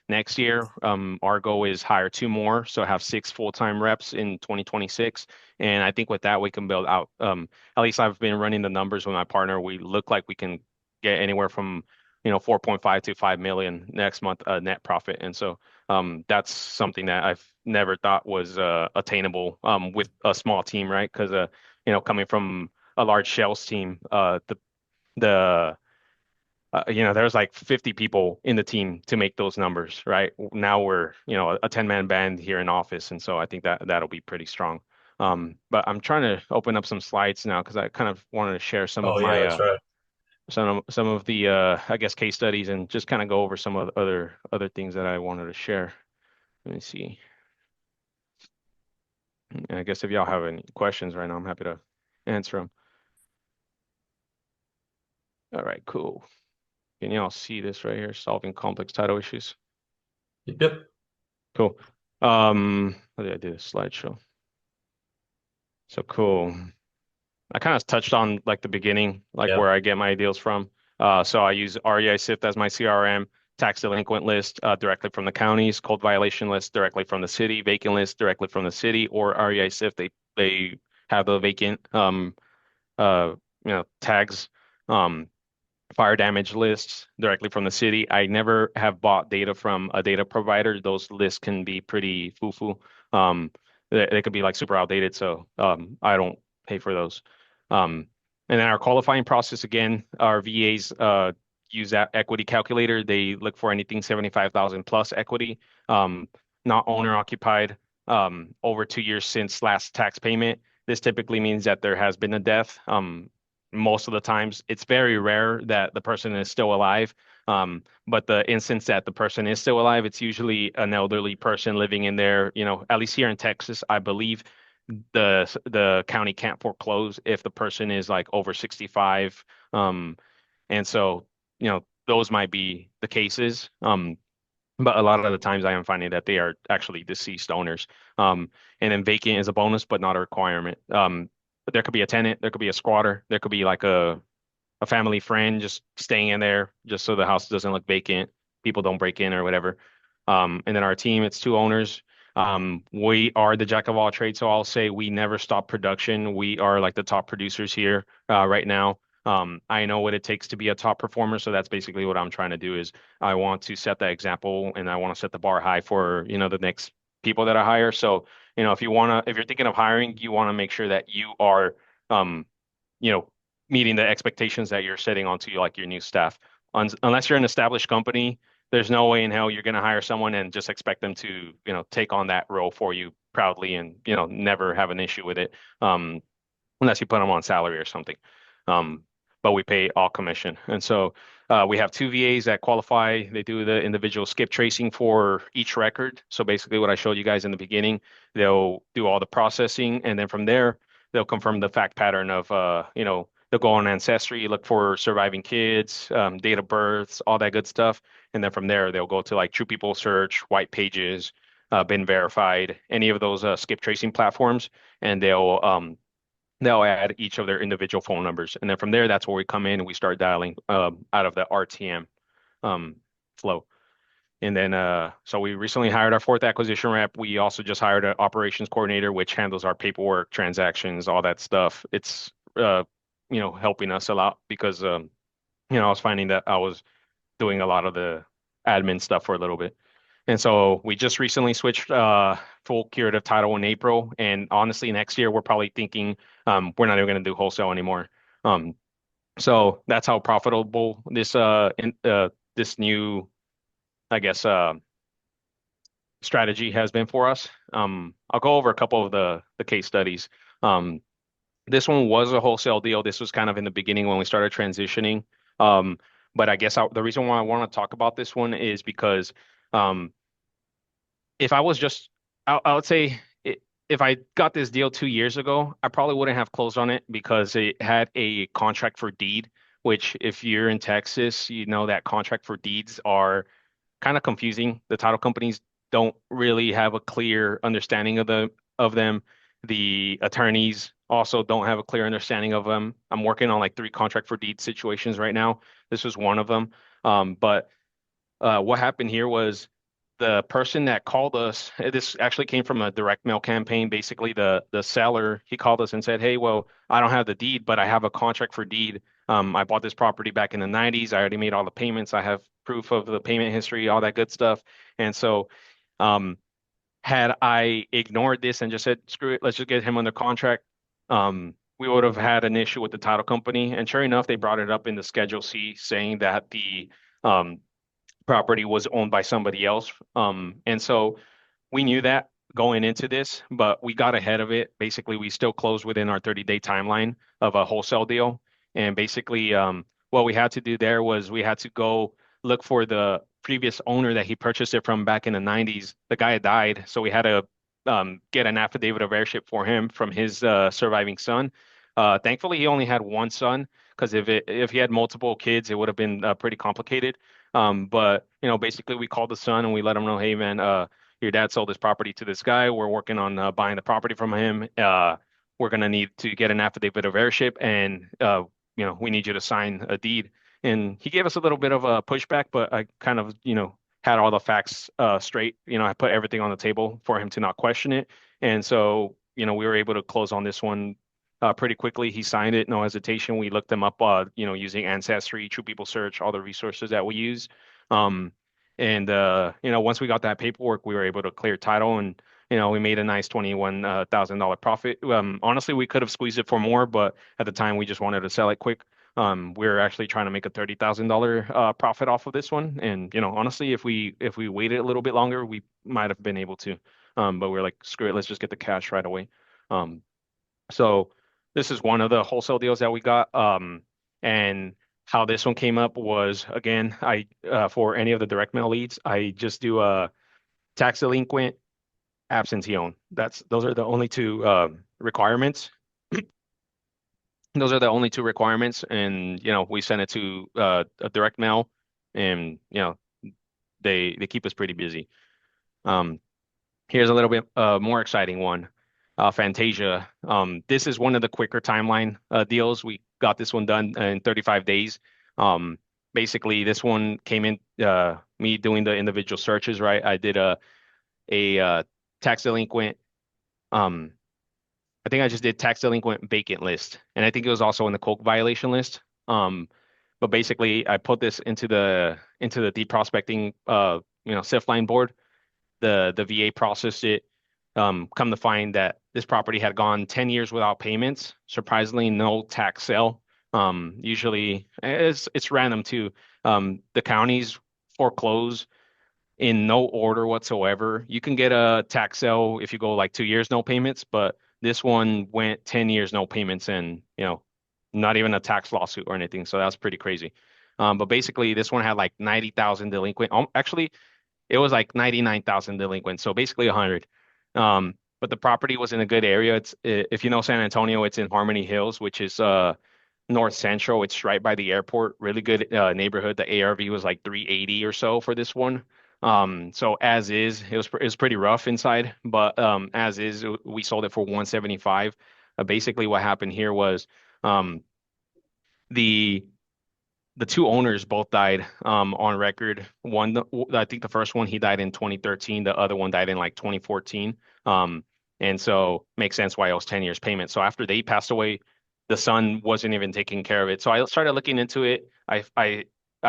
S1: next year our goal is hire two more, so have six full-time reps in 2026. And I think with that we can build out. At least I've been running the numbers with my partner. We look like we can get anywhere from 4.5 to 5 million next month net profit. And so that's something that I've never thought was attainable with a small team, right? Because coming from a large sales team, the there's like 50 people in the team to make those numbers, right? Now we're a 10-man band here in office, and so I think that that'll be pretty strong. But I'm trying to open up some slides now because I kind of wanted to share some of
S2: Oh yeah,
S1: my
S2: that's right.
S1: some of the I guess case studies and just kind of go over some of the other things that I wanted to share. Let me see. And I guess if y'all have any questions right now, I'm happy to answer them. All right, cool. Can y'all see this right here? Solving complex title issues.
S2: Yep.
S1: Cool. What did I do? Slideshow. So cool. I kind of touched on like the beginning, like
S2: Yep.
S1: where I get my deals from. So I use REI Sift as my CRM, tax delinquent list directly from the counties, code violation list directly from the city, vacant list directly from the city, or REI Sift. They have the vacant uh tags, um fire damage lists directly from the city. I never have bought data from a data provider. Those lists can be pretty foo-foo. Um, they could be like super outdated, so I don't pay for those. And then our qualifying process, again, our VAs use that equity calculator. They look for anything 75,000 plus equity, not owner occupied, over 2 years since last tax payment. This typically means that there has been a death. most of the times. It's very rare that the person is still alive. But the instance that the person is still alive, it's usually an elderly person living in there. At least here in Texas, I believe the county can't foreclose if the person is like over 65. Um, and so, those might be the cases. But a lot of the times I am finding that they are actually deceased owners. And then vacant is a bonus, but not a requirement. But there could be a tenant, there could be a squatter, there could be like a family friend just staying in there just so the house doesn't look vacant, people don't break in or whatever. And then our team, it's two owners. We are the jack of all trades, so I'll say we never stop production. We are like the top producers here right now. I know what it takes to be a top performer, so that's basically what I'm trying to do is I want to set that example and I want to set the bar high for, the next people that I hire. So, if you're thinking of hiring, you want to make sure that you are um, you know, meeting the expectations that you're setting onto like your new staff. Unless you're an established company, there's no way in hell you're going to hire someone and just expect them to, take on that role for you proudly and, never have an issue with it. Unless you put them on salary or something. Um, but we pay all commission. And so we have two VAs that qualify. They do the individual skip tracing for each record. So basically what I showed you guys in the beginning, they'll do all the processing. And then from there, they'll confirm the fact pattern of, they'll go on ancestry, look for surviving kids, date of births, all that good stuff. And then from there, they'll go to like True People Search, White Pages, been verified, any of those skip tracing platforms, and they'll add each of their individual phone numbers. And then from there, that's where we come in and we start dialing out of the RTM um, flow. And then, so we recently hired our fourth acquisition rep. We also just hired an operations coordinator, which handles our paperwork, transactions, all that stuff. It's, helping us a lot because, I was finding that I was doing a lot of the admin stuff for a little bit. And so we just recently switched full curative title in April. And honestly, next year we're probably thinking we're not even going to do wholesale anymore. Um, so that's how profitable this new, I guess, strategy has been for us. I'll go over a couple of the case studies. Um, this one was a wholesale deal. This was kind of in the beginning when we started transitioning. Um, but I guess the reason why I want to talk about this one is because um, if I was just, I would say if I got this deal 2 years ago, I probably wouldn't have closed on it because it had a contract for deed, which if you're in Texas, you know that contract for deeds are kind of confusing. The title companies don't really have a clear understanding of them. The attorneys also don't have a clear understanding of them. I'm working on like three contract for deed situations right now. This was one of them. But what happened here was the person that called us, this actually came from a direct mail campaign. Basically, the seller, he called us and said, "Hey, well, I don't have the deed, but I have a contract for deed. I bought this property back in the 90s. I already made all the payments. I have proof of the payment history, all that good stuff." And so, um, had I ignored this and just said, "Screw it, let's just get him under contract," we would have had an issue with the title company. And sure enough, they brought it up in the Schedule C, saying that the um, property was owned by somebody else. And so we knew that going into this, but we got ahead of it. Basically, we still closed within our 30-day timeline of a wholesale deal. And basically, what we had to do there was we had to go look for the previous owner that he purchased it from back in the 90s. The guy had died, so we had to get an affidavit of heirship for him from his surviving son. Thankfully, he only had one son because if he had multiple kids, it would have been pretty complicated. But basically, we called the son and we let him know, "Hey, man, your dad sold this property to this guy. We're working on buying the property from him. We're gonna need to get an affidavit of heirship, and we need you to sign a deed." And he gave us a little bit of a pushback, but I kind of, had all the facts straight. I put everything on the table for him to not question it. And so, we were able to close on this one pretty quickly. He signed it, no hesitation. We looked them up, using Ancestry, True People Search, all the resources that we use. And once we got that paperwork, we were able to clear title, and we made a nice $21,000 profit. Honestly, we could have squeezed it for more, but at the time we just wanted to sell it quick. We were actually trying to make a $30,000 profit off of this one, and honestly, if we waited a little bit longer, we might have been able to. But we are like, screw it, let's just get the cash right away. So This is one of the wholesale deals that we got. And how this one came up was, again, I for any of the direct mail leads, I just do a tax delinquent, absentee own. Those are the only two requirements. Those are the only two requirements, and we send it to a direct mail, and they keep us pretty busy. Um, Here's a little bit more exciting one. Fantasia. This is one of the quicker timeline deals. We got this one done in 35 days. Um, Basically, this one came in me doing the individual searches, right? I did a tax delinquent. Um, I think I just did tax delinquent vacant list, and I think it was also in the Coke violation list. But basically, I put this into the deep prospecting SIF line board. The VA processed it. Come to find that this property had gone 10 years without payments. Surprisingly, no tax sale. Usually, it's random too. The counties foreclose in no order whatsoever. You can get a tax sale if you go like 2 years no payments, but this one went 10 years no payments and not even a tax lawsuit or anything. So that's pretty crazy. But basically, this one had like 90,000 delinquent. Actually, it was like 99,000 delinquent, so basically 100. But the property was in a good area. If you know San Antonio, it's in Harmony Hills, which is north central. It's right by the airport. Really good neighborhood. The ARV was like 380 or so for this one. So as is, it was pretty rough inside, but as is, we sold it for 175. Basically, what happened here was um, the the two owners both died on record. I think the first one he died in 2013. The other one died in like 2014. And so makes sense why it was 10 years payment. So after they passed away, the son wasn't even taking care of it. So I started looking into it. I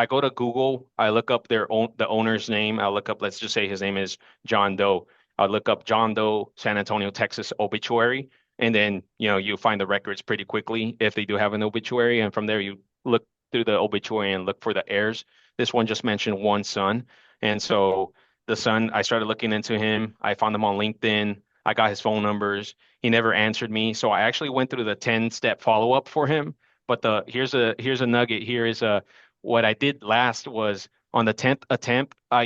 S1: go to Google. I look up the owner's name. I look up, let's just say his name is John Doe. I look up John Doe, San Antonio, Texas obituary, and then you find the records pretty quickly if they do have an obituary, and from there you look through the obituary and look for the heirs. This one just mentioned one son. And so the son, I started looking into him. I found him on LinkedIn. I got his phone numbers. He never answered me. So I actually went through the 10-step follow-up for him. But here's a nugget. Here is what I did last was on the 10th attempt, I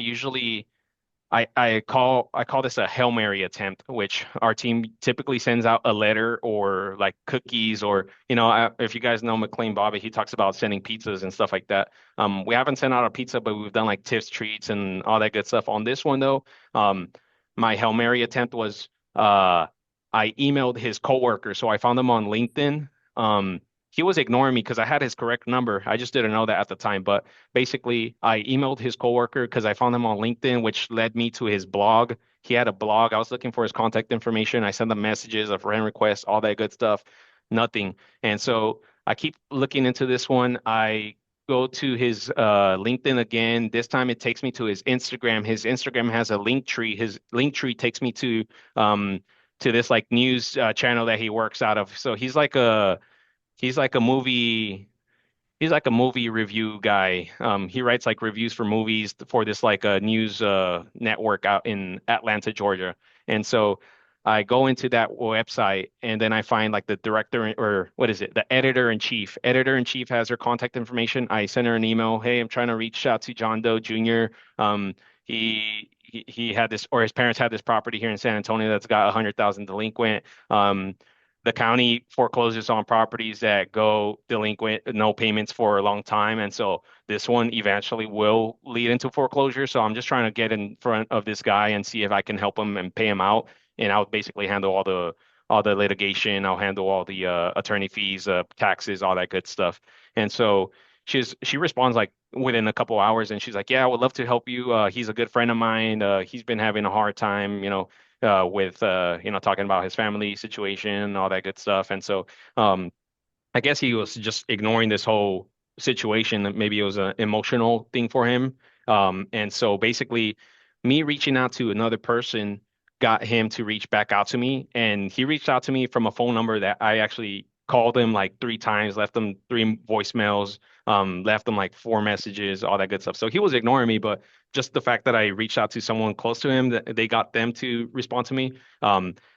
S1: call this a Hail Mary attempt, which our team typically sends out a letter or like cookies or if you guys know McLean Bobby, he talks about sending pizzas and stuff like that. We haven't sent out a pizza, but we've done like tips, treats, and all that good stuff. On this one though, my Hail Mary attempt was I emailed his coworker, so I found him on LinkedIn. He was ignoring me because I had his correct number. I just didn't know that at the time, but basically, I emailed his coworker because I found him on LinkedIn, which led me to his blog. He had a blog. I was looking for his contact information. I sent him messages, a friend request, all that good stuff. Nothing. And so I keep looking into this one. I go to his LinkedIn again. This time it takes me to his Instagram. His Instagram has a link tree. His link tree takes me to this like news channel that he works out of. So he's like a movie he's like a movie review guy. He writes like reviews for movies for this like a news network out in Atlanta, Georgia. And so I go into that website and then I find like the director or what is it? The editor in chief. Editor in chief has her contact information. I send her an email. Hey, I'm trying to reach out to John Doe Jr. He had this, or his parents had this property here in San Antonio that's got 100,000 delinquent. The county forecloses on properties that go delinquent, no payments for a long time. And so this one eventually will lead into foreclosure. So I'm just trying to get in front of this guy and see if I can help him and pay him out. And I'll basically handle all the litigation. I'll handle all the attorney fees, taxes, all that good stuff. And so she responds like within a couple hours and she's like, yeah, I would love to help you. He's a good friend of mine. He's been having a hard time, with talking about his family situation, all that good stuff. And so I guess he was just ignoring this whole situation. That maybe it was an emotional thing for him. And so basically, me reaching out to another person got him to reach back out to me, and he reached out to me from a phone number that I actually called him like 3 times, left him 3 voicemails, left him like 4 messages, all that good stuff. So he was ignoring me, but just the fact that I reached out to someone close to him, that they got them to respond to me,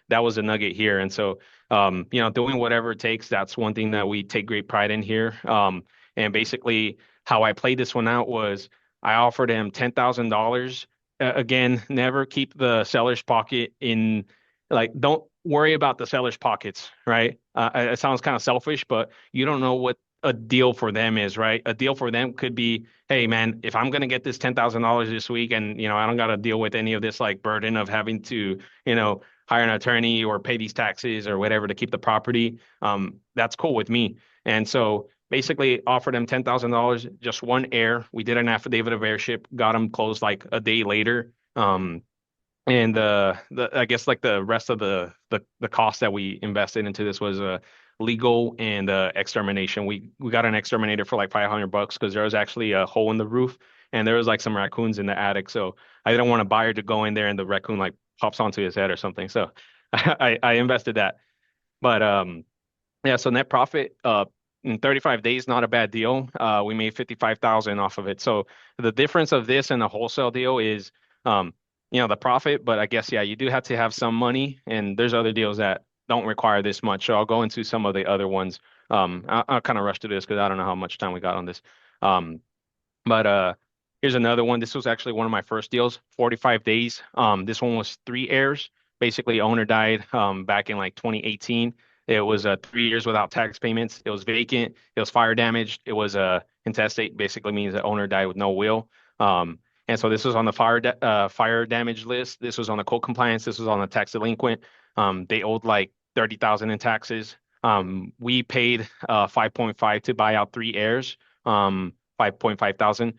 S1: that was a nugget here. And so, doing whatever it takes, that's one thing that we take great pride in here. And basically, how I played this one out was I offered him $10,000. Again, never keep the seller's pocket in, like, don't worry about the seller's pockets, right? It sounds kind of selfish, but you don't know what a deal for them is, right? A deal for them could be, hey, man, if I'm going to get this $10,000 this week and, I don't got to deal with any of this like burden of having to, hire an attorney or pay these taxes or whatever to keep the property, that's cool with me. And so basically offered him $10,000, just one heir. We did an affidavit of heirship, got him closed like a day later. And the I guess like the rest of the cost that we invested into this was legal and extermination. We got an exterminator for like $500 because there was actually a hole in the roof and there was like some raccoons in the attic. So I didn't want a buyer to go in there and the raccoon like pops onto his head or something. So I invested that. But yeah, so net profit in 35 days, not a bad deal. We made 55,000 off of it. So the difference of this and the wholesale deal is the profit, but I guess yeah, you do have to have some money and there's other deals that don't require this much. So I'll go into some of the other ones. I'll kind of rush through this because I don't know how much time we got on this. Um, but here's another one. This was actually one of my first deals, 45 days. This one was three heirs. Basically, owner died back in like 2018. It was 3 years without tax payments. It was vacant. It was fire damaged. It was intestate. Basically means the owner died with no will. And so this was on the fire damage list. This was on the code compliance. This was on the tax delinquent. They owed like 30,000 in taxes. We paid 5.5 to buy out three heirs. 5.5 thousand.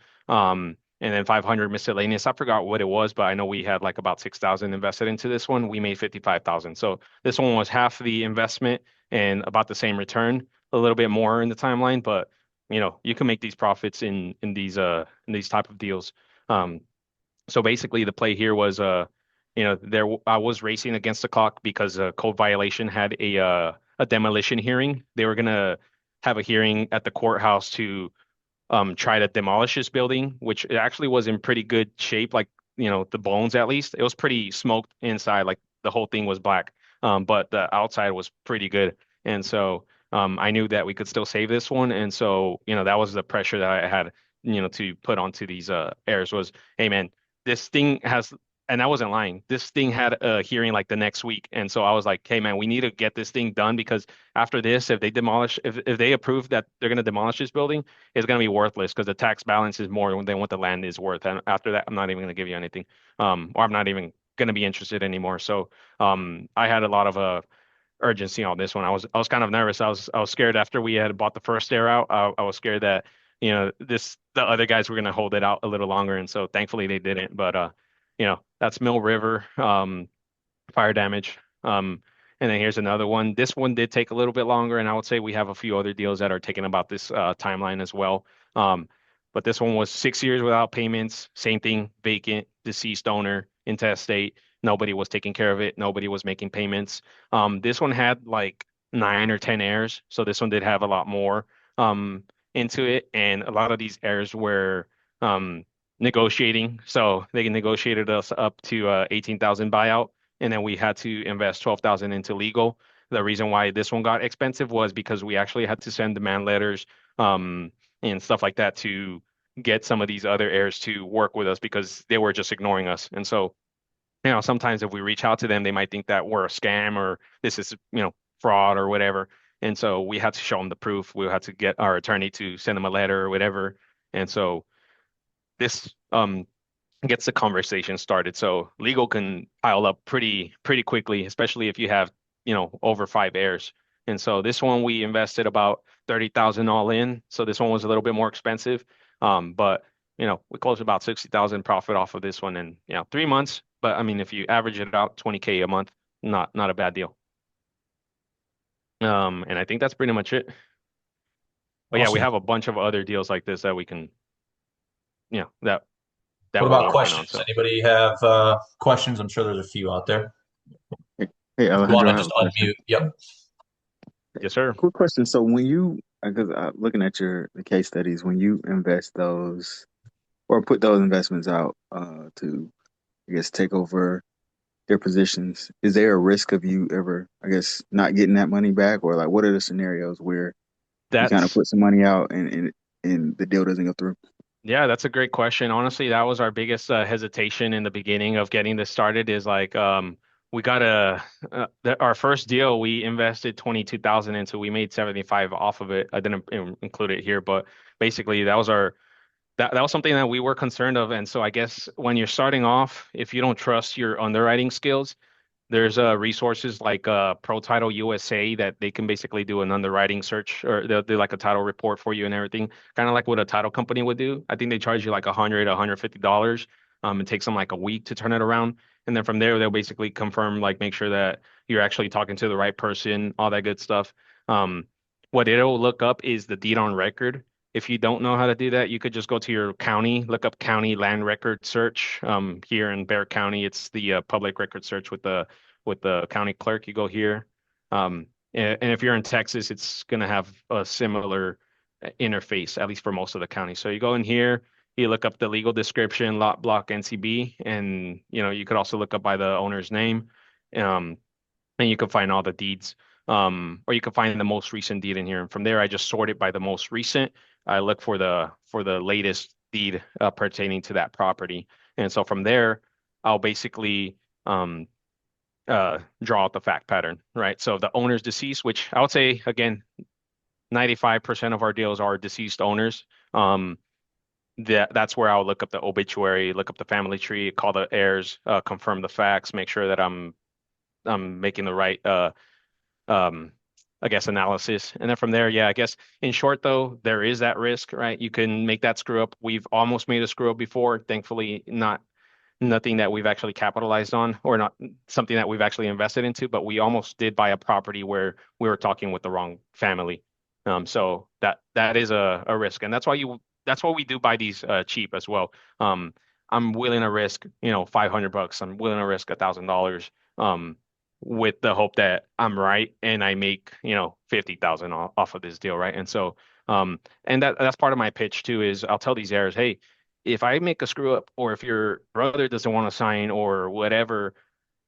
S1: And then 500 miscellaneous. I forgot what it was, but I know we had like about 6,000 invested into this one. We made 55,000. So this one was half the investment and about the same return, a little bit more in the timeline, but you can make these profits in these type of deals. Um, so basically the play here was I was racing against the clock because a code violation had a demolition hearing. They were gonna have a hearing at the courthouse to try to demolish this building, which it actually was in pretty good shape, like, the bones at least. It was pretty smoked inside, like the whole thing was black. But the outside was pretty good. And so I knew that we could still save this one. And so, that was the pressure that I had, to put onto these heirs was, hey man, this thing has, and I wasn't lying. This thing had a hearing like the next week. And so I was like, hey man, we need to get this thing done because after this, if they approve that they're going to demolish this building, it's going to be worthless because the tax balance is more than what the land is worth. And after that, I'm not even going to give you anything, or I'm not even going to be interested anymore. So I had a lot of urgency on this one. I was kind of nervous. I was scared after we had bought the first air out. I was scared that the other guys were going to hold it out a little longer, and so thankfully they didn't. But that's Mill River fire damage. And then here's another one. This one did take a little bit longer, and I would say we have a few other deals that are taking about this timeline as well. But this one was 6 years without payments. Same thing, vacant, deceased owner, intestate. Nobody was taking care of it. Nobody was making payments. This one had like 9 or 10 heirs, so this one did have a lot more into it, and a lot of these heirs were negotiating. So they negotiated us up to 18,000 buyout, and then we had to invest 12,000 into legal. The reason why this one got expensive was because we actually had to send demand letters and stuff like that to get some of these other heirs to work with us because they were just ignoring us. And so, sometimes if we reach out to them, they might think that we're a scam or this is, fraud or whatever. And so we had to show them the proof. We had to get our attorney to send them a letter or whatever. And so this gets the conversation started. So legal can pile up pretty quickly, especially if you have, over 5 heirs. And so this one we invested about 30,000 all in. So this one was a little bit more expensive. But we closed about 60,000 profit off of this one in 3 months. But I mean, if you average it out, 20K a month, not a bad deal. And I think that's pretty much it. But yeah, we
S2: Awesome.
S1: have a bunch of other deals like this that we can, that
S2: What
S1: we're
S2: about
S1: working on.
S2: questions?
S1: So
S2: Anybody have questions? I'm sure there's a few out there.
S5: Hey,
S2: You want
S5: Alejandro,
S2: to
S5: I have
S2: just
S5: a question.
S2: unmute? Yep.
S1: yes, sir.
S5: Quick question. So when you, because looking at the case studies, when you invest those or put those investments out to, I guess, take over their positions, is there a risk of you ever, I guess, not getting that money back, or like what are the scenarios where you kind of
S1: That's
S5: put some money out and the deal doesn't go through?
S1: Yeah, that's a great question. Honestly, that was our biggest hesitation in the beginning of getting this started is like we got our first deal we invested 22,000 into. We made 75 off of it. I didn't include it here, but basically that was something that we were concerned of. And so I guess when you're starting off, if you don't trust your underwriting skills, there's resources like ProTitle USA that they can basically do an underwriting search, or they'll do like a title report for you and everything, kind of like what a title company would do. I think they charge you like $150. It takes them like a week to turn it around. And then from there, they'll basically confirm, like make sure that you're actually talking to the right person, all that good stuff. Um, what it'll look up is the deed on record. If you don't know how to do that, you could just go to your county, look up county land record search. Here in Bear County, it's the public record search with the county clerk. You go here, and if you're in Texas, it's going to have a similar interface, at least for most of the counties. So you go in here, you look up the legal description, lot, block, NCB, and you could also look up by the owner's name, um, and you can find all the deeds. Or you can find the most recent deed in here. And from there, I just sort it by the most recent. I look for the latest deed pertaining to that property. And so from there, I'll basically draw out the fact pattern, right? So the owner's deceased, which I would say, again, 95% of our deals are deceased owners. That's where I'll look up the obituary, look up the family tree, call the heirs, confirm the facts, make sure that I'm making the right um I guess analysis. And then from there, yeah, I guess in short though, there is that risk, right? You can make that screw up. We've almost made a screw up before. Thankfully, nothing that we've actually capitalized on, or not something that we've actually invested into, but we almost did buy a property where we were talking with the wrong family. So that is a risk. And that's why we do buy these cheap as well. I'm willing to risk, $500. I'm willing to risk $1,000 with the hope that I'm right and I make, 50,000 off of this deal, right? And so and that's part of my pitch too, is I'll tell these heirs, hey, if I make a screw up, or if your brother doesn't want to sign or whatever,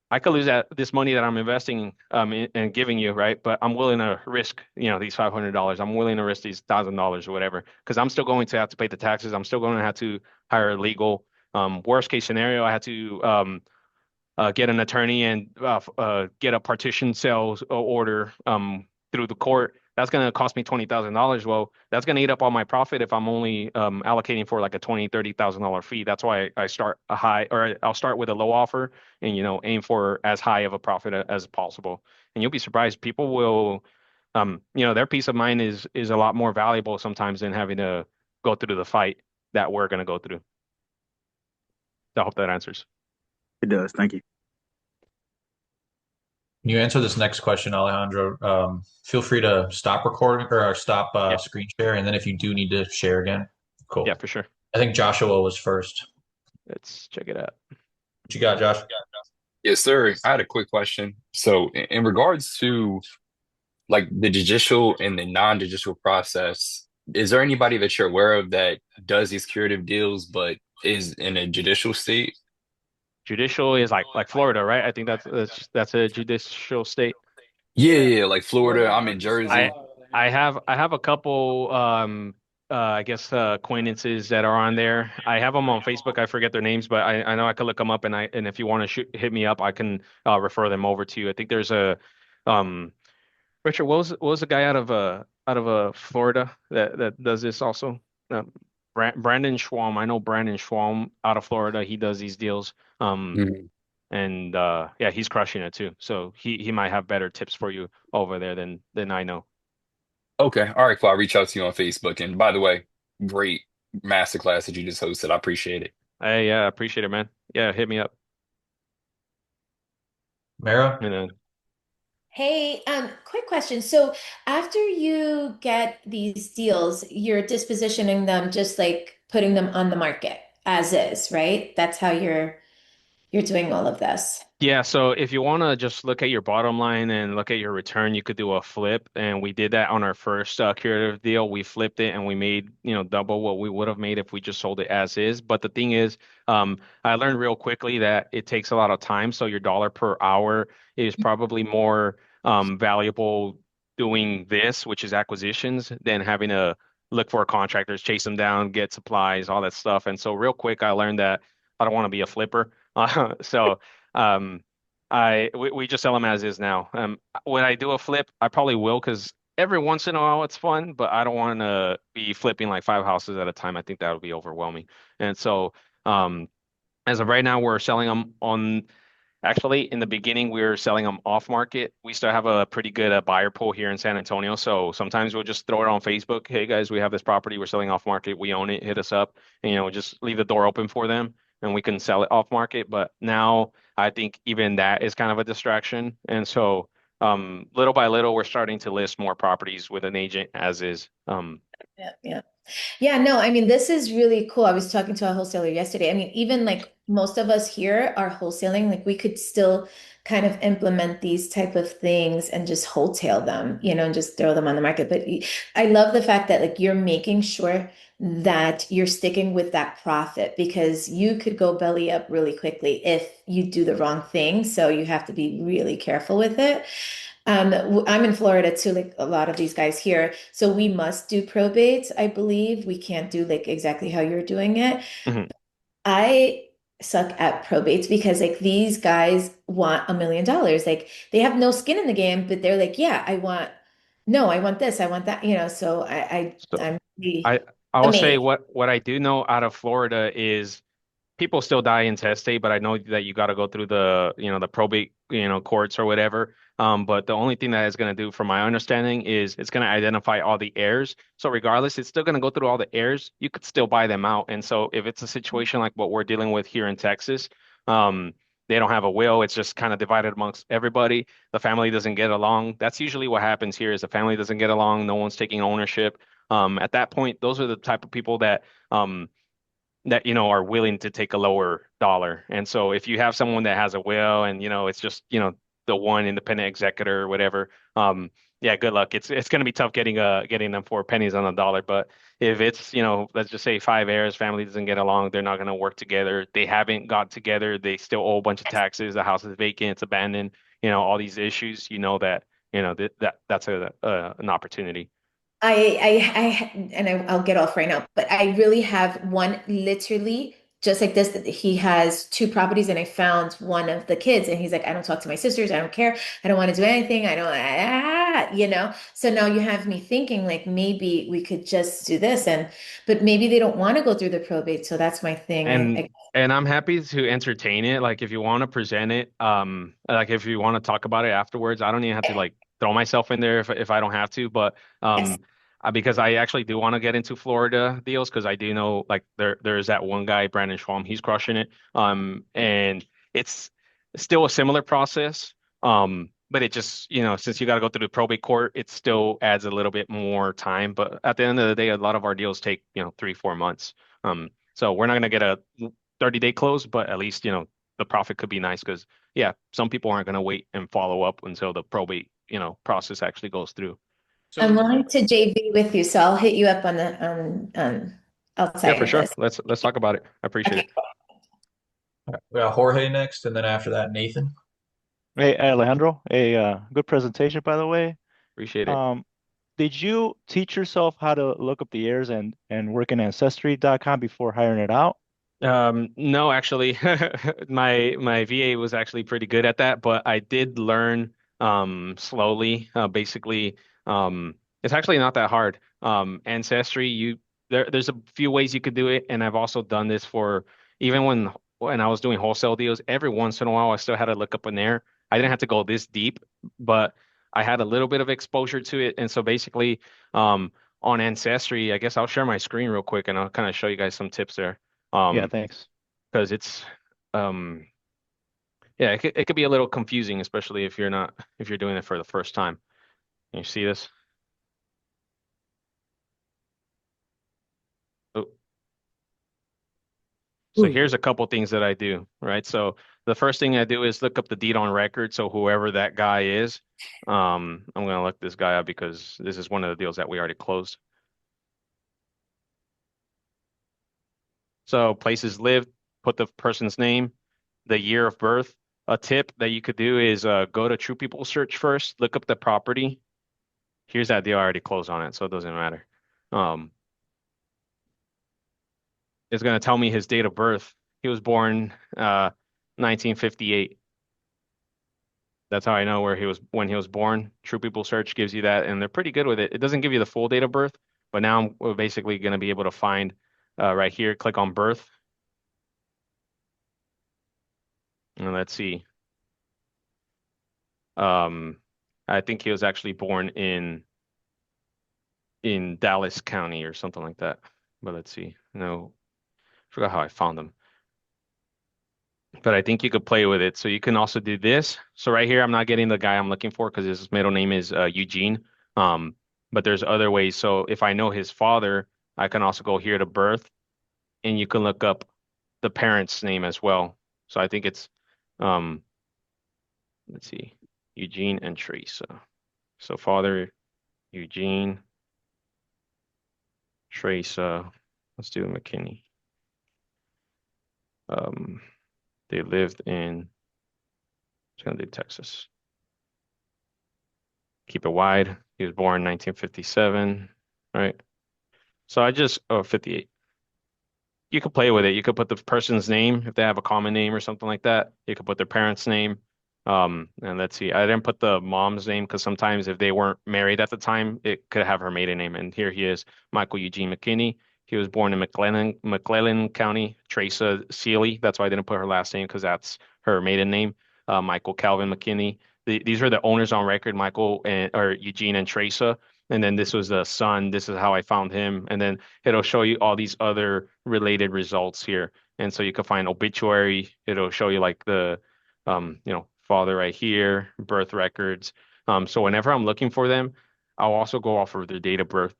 S1: I could lose this money that I'm investing and giving you, right? But I'm willing to risk, these $500. I'm willing to risk these $1,000 or whatever, because I'm still going to have to pay the taxes. I'm still going to have to hire legal. Worst case scenario, I had to get an attorney and get a partition sales order through the court. That's going to cost me $20,000. Well, that's going to eat up all my profit if I'm only allocating for like a $20,000-$30,000 fee. That's why I start a high, or I'll start with a low offer and aim for as high of a profit as possible. And you'll be surprised, people will, their peace of mind is a lot more valuable sometimes than having to go through the fight that we're going to go through. I hope that answers.
S5: It does. Thank you.
S2: Can you answer this next question, Alejandro? Feel free to stop recording or stop
S1: Yeah,
S2: screen share, and then if you do need to share again, cool.
S1: yeah, for sure.
S2: I think Joshua was first.
S1: Let's check it out.
S2: What you got, Josh?
S6: Yes, sir. I had a quick question. So, in regards to like the judicial and the non-judicial process, is there anybody that you're aware of that does these curative deals but is in a judicial state?
S1: Judicial is like Florida, right? I think that's a judicial state.
S6: Yeah, yeah, like Florida. I'm in
S1: I
S6: Jersey.
S1: I have a couple I guess acquaintances that are on there. I have them on Facebook. I forget their names, but I know I could look them up, and if you want to hit me up, I can refer them over to you. I think there's a um Richard, what was the guy out of Florida that does this also? Um, Brandon Schwalm. I know Brandon Schwalm out of Florida. He does these deals.
S6: Mhm.
S1: And yeah, he's crushing it too. So he might have better tips for you over there than I know.
S6: Okay. All right, cool. I'll reach out to you on Facebook. And by the way, great masterclass that you just hosted. I appreciate it.
S1: Hey, yeah, I appreciate it, man. Yeah, hit me up.
S2: Mara?
S1: And then
S7: Hey, quick question. So after you get these deals, you're dispositioning them just like putting them on the market as is, right? That's how you're doing all of this.
S1: Yeah, so if you want to just look at your bottom line and look at your return, you could do a flip. And we did that on our first curative deal. We flipped it and we made, double what we would have made if we just sold it as is. But the thing is, I learned real quickly that it takes a lot of time. So your dollar per hour is probably more valuable doing this, which is acquisitions, than having to look for contractors, chase them down, get supplies, all that stuff. And so real quick, I learned that I don't want to be a flipper. So um, we just sell them as is now. When I do a flip, I probably will because every once in a while it's fun, but I don't want to be flipping like five houses at a time. I think that would be overwhelming. And so, um, as of right now, we're selling them on. Actually, in the beginning, we were selling them off market. We still have a pretty good buyer pool here in San Antonio. So sometimes we'll just throw it on Facebook. Hey guys, we have this property. We're selling off market. We own it. Hit us up. And, just leave the door open for them and we can sell it off market. But now I think even that is kind of a distraction. And so little by little, we're starting to list more properties with an agent as is.
S7: Yeah, yeah. Yeah, no, I mean, this is really cool. I was talking to a wholesaler yesterday. I mean, even like most of us here are wholesaling, like we could still kind of implement these type of things and just wholesale them, and just throw them on the market. But I love the fact that like you're making sure that you're sticking with that profit because you could go belly up really quickly if you do the wrong thing. So you have to be really careful with it. I'm in Florida too, like a lot of these guys here. So we must do probates, I believe. We can't do like exactly how you're doing it.
S1: Mhm.
S7: I suck at probates because like these guys want $1 million. Like they have no skin in the game, but they're like, yeah, no, I want this, I want that, so
S1: So
S7: I'm really
S1: I I will say
S7: amazed.
S1: what I do know out of Florida is people still die intestate, but I know that you got to go through the probate, courts or whatever. But the only thing that it's going to do, from my understanding, is it's going to identify all the heirs. So regardless, it's still going to go through all the heirs. You could still buy them out. And so if it's a situation like what we're dealing with here in Texas, um, they don't have a will. It's just kind of divided amongst everybody. The family doesn't get along. That's usually what happens here is the family doesn't get along. No one's taking ownership. At that point, those are the type of people that are willing to take a lower dollar. And so if you have someone that has a will and it's just the one independent executor or whatever, yeah, good luck. It's going to be tough getting them for pennies on the dollar. But if it's let's just say five heirs, family doesn't get along, they're not going to work together. They haven't got together. They still owe a bunch of taxes. The house is vacant. It's abandoned. All these issues. You know that that's an opportunity.
S7: I'll get off right now, but I really have one literally just like this, that he has two properties and I found one of the kids and he's like, I don't talk to my sisters. I don't care. I don't want to do anything. I don't, so now you have me thinking like maybe we could just do this but maybe they don't want to go through the probate. So that's my thing.
S1: And and I'm happy to entertain it. Like if you want to present it, like if you want to talk about it afterwards, I don't even have to like throw myself in there if I don't have to. But
S7: Yes.
S1: because I actually do want to get into Florida deals because I do know like there's that one guy, Brandon Schwalm, he's crushing it. And it's still a similar process. But it just, since you got to go through the probate court, it still adds a little bit more time. But at the end of the day, a lot of our deals take, 3, 4 months. So we're not going to get a 30-day close, but at least, the profit could be nice because, yeah, some people aren't going to wait and follow up until the probate, process actually goes through.
S7: I'm
S3: So
S7: willing to JV with you, so I'll hit you up
S1: Yeah,
S7: outside
S1: for
S7: of
S1: sure.
S7: this.
S1: Let's talk about it. I appreciate
S7: Okay.
S1: it.
S2: We got Jorge next, and then after that, Nathan.
S8: Hey, Alejandro, a good presentation, by the way.
S1: Appreciate it.
S8: Um, did you teach yourself how to look up the heirs and work in ancestry.com before hiring it out?
S1: No, actually, my VA was actually pretty good at that, but I did learn slowly. Basically, it's actually not that hard. Ancestry, there's a few ways you could do it, and I've also done this for even when I was doing wholesale deals. Every once in a while, I still had to look up an heir. I didn't have to go this deep, but I had a little bit of exposure to it, and so basically, on Ancestry, I guess I'll share my screen real quick, and I'll kind of show you guys some tips there.
S8: Yeah,
S1: Um,
S8: thanks.
S1: because it's um yeah, it could be a little confusing, especially if you're doing it for the first time. Can you see this? Oh, so
S7: Ooh.
S1: here's a couple things that I do, right? So the first thing I do is look up the deed on record. So whoever that guy is, I'm gonna look this guy up because this is one of the deals that we already closed. So places lived, put the person's name, the year of birth. A tip that you could do is go to True People Search first, look up the property. Here's that deal I already closed on it, so it doesn't matter. It's gonna tell me his date of birth. He was born 1958. That's how I know where he was when he was born. True People Search gives you that, and they're pretty good with it. It doesn't give you the full date of birth, but now we're basically going to be able to find right here. Click on birth, and let's see. I think he was actually born in Dallas County or something like that. But let's see. No, I forgot how I found him. But I think you could play with it. So you can also do this. So right here, I'm not getting the guy I'm looking for because his middle name is Eugene. But there's other ways. So if I know his father, I can also go here to birth, and you can look up the parent's name as well. So I think it's, let's see, Eugene and Teresa. So father, Eugene, Teresa. Let's do McKinney. They lived in, it's gonna do Texas. Keep it wide. He was born in 1957, right? So I just, 58. You could play with it. You could put the person's name if they have a common name or something like that. You could put their parents' name. And let's see, I didn't put the mom's name because sometimes if they weren't married at the time, it could have her maiden name. And here he is, Michael Eugene McKinney. He was born in McClellan County, Teresa Sealy. That's why I didn't put her last name because that's her maiden name. Michael Calvin McKinney. These are the owners on record, Michael or Eugene and Teresa. And then this was the son. This is how I found him. And then it'll show you all these other related results here. And so you can find obituary. It'll show you like the, father right here, birth records. So whenever I'm looking for them, I'll also go off of their date of birth.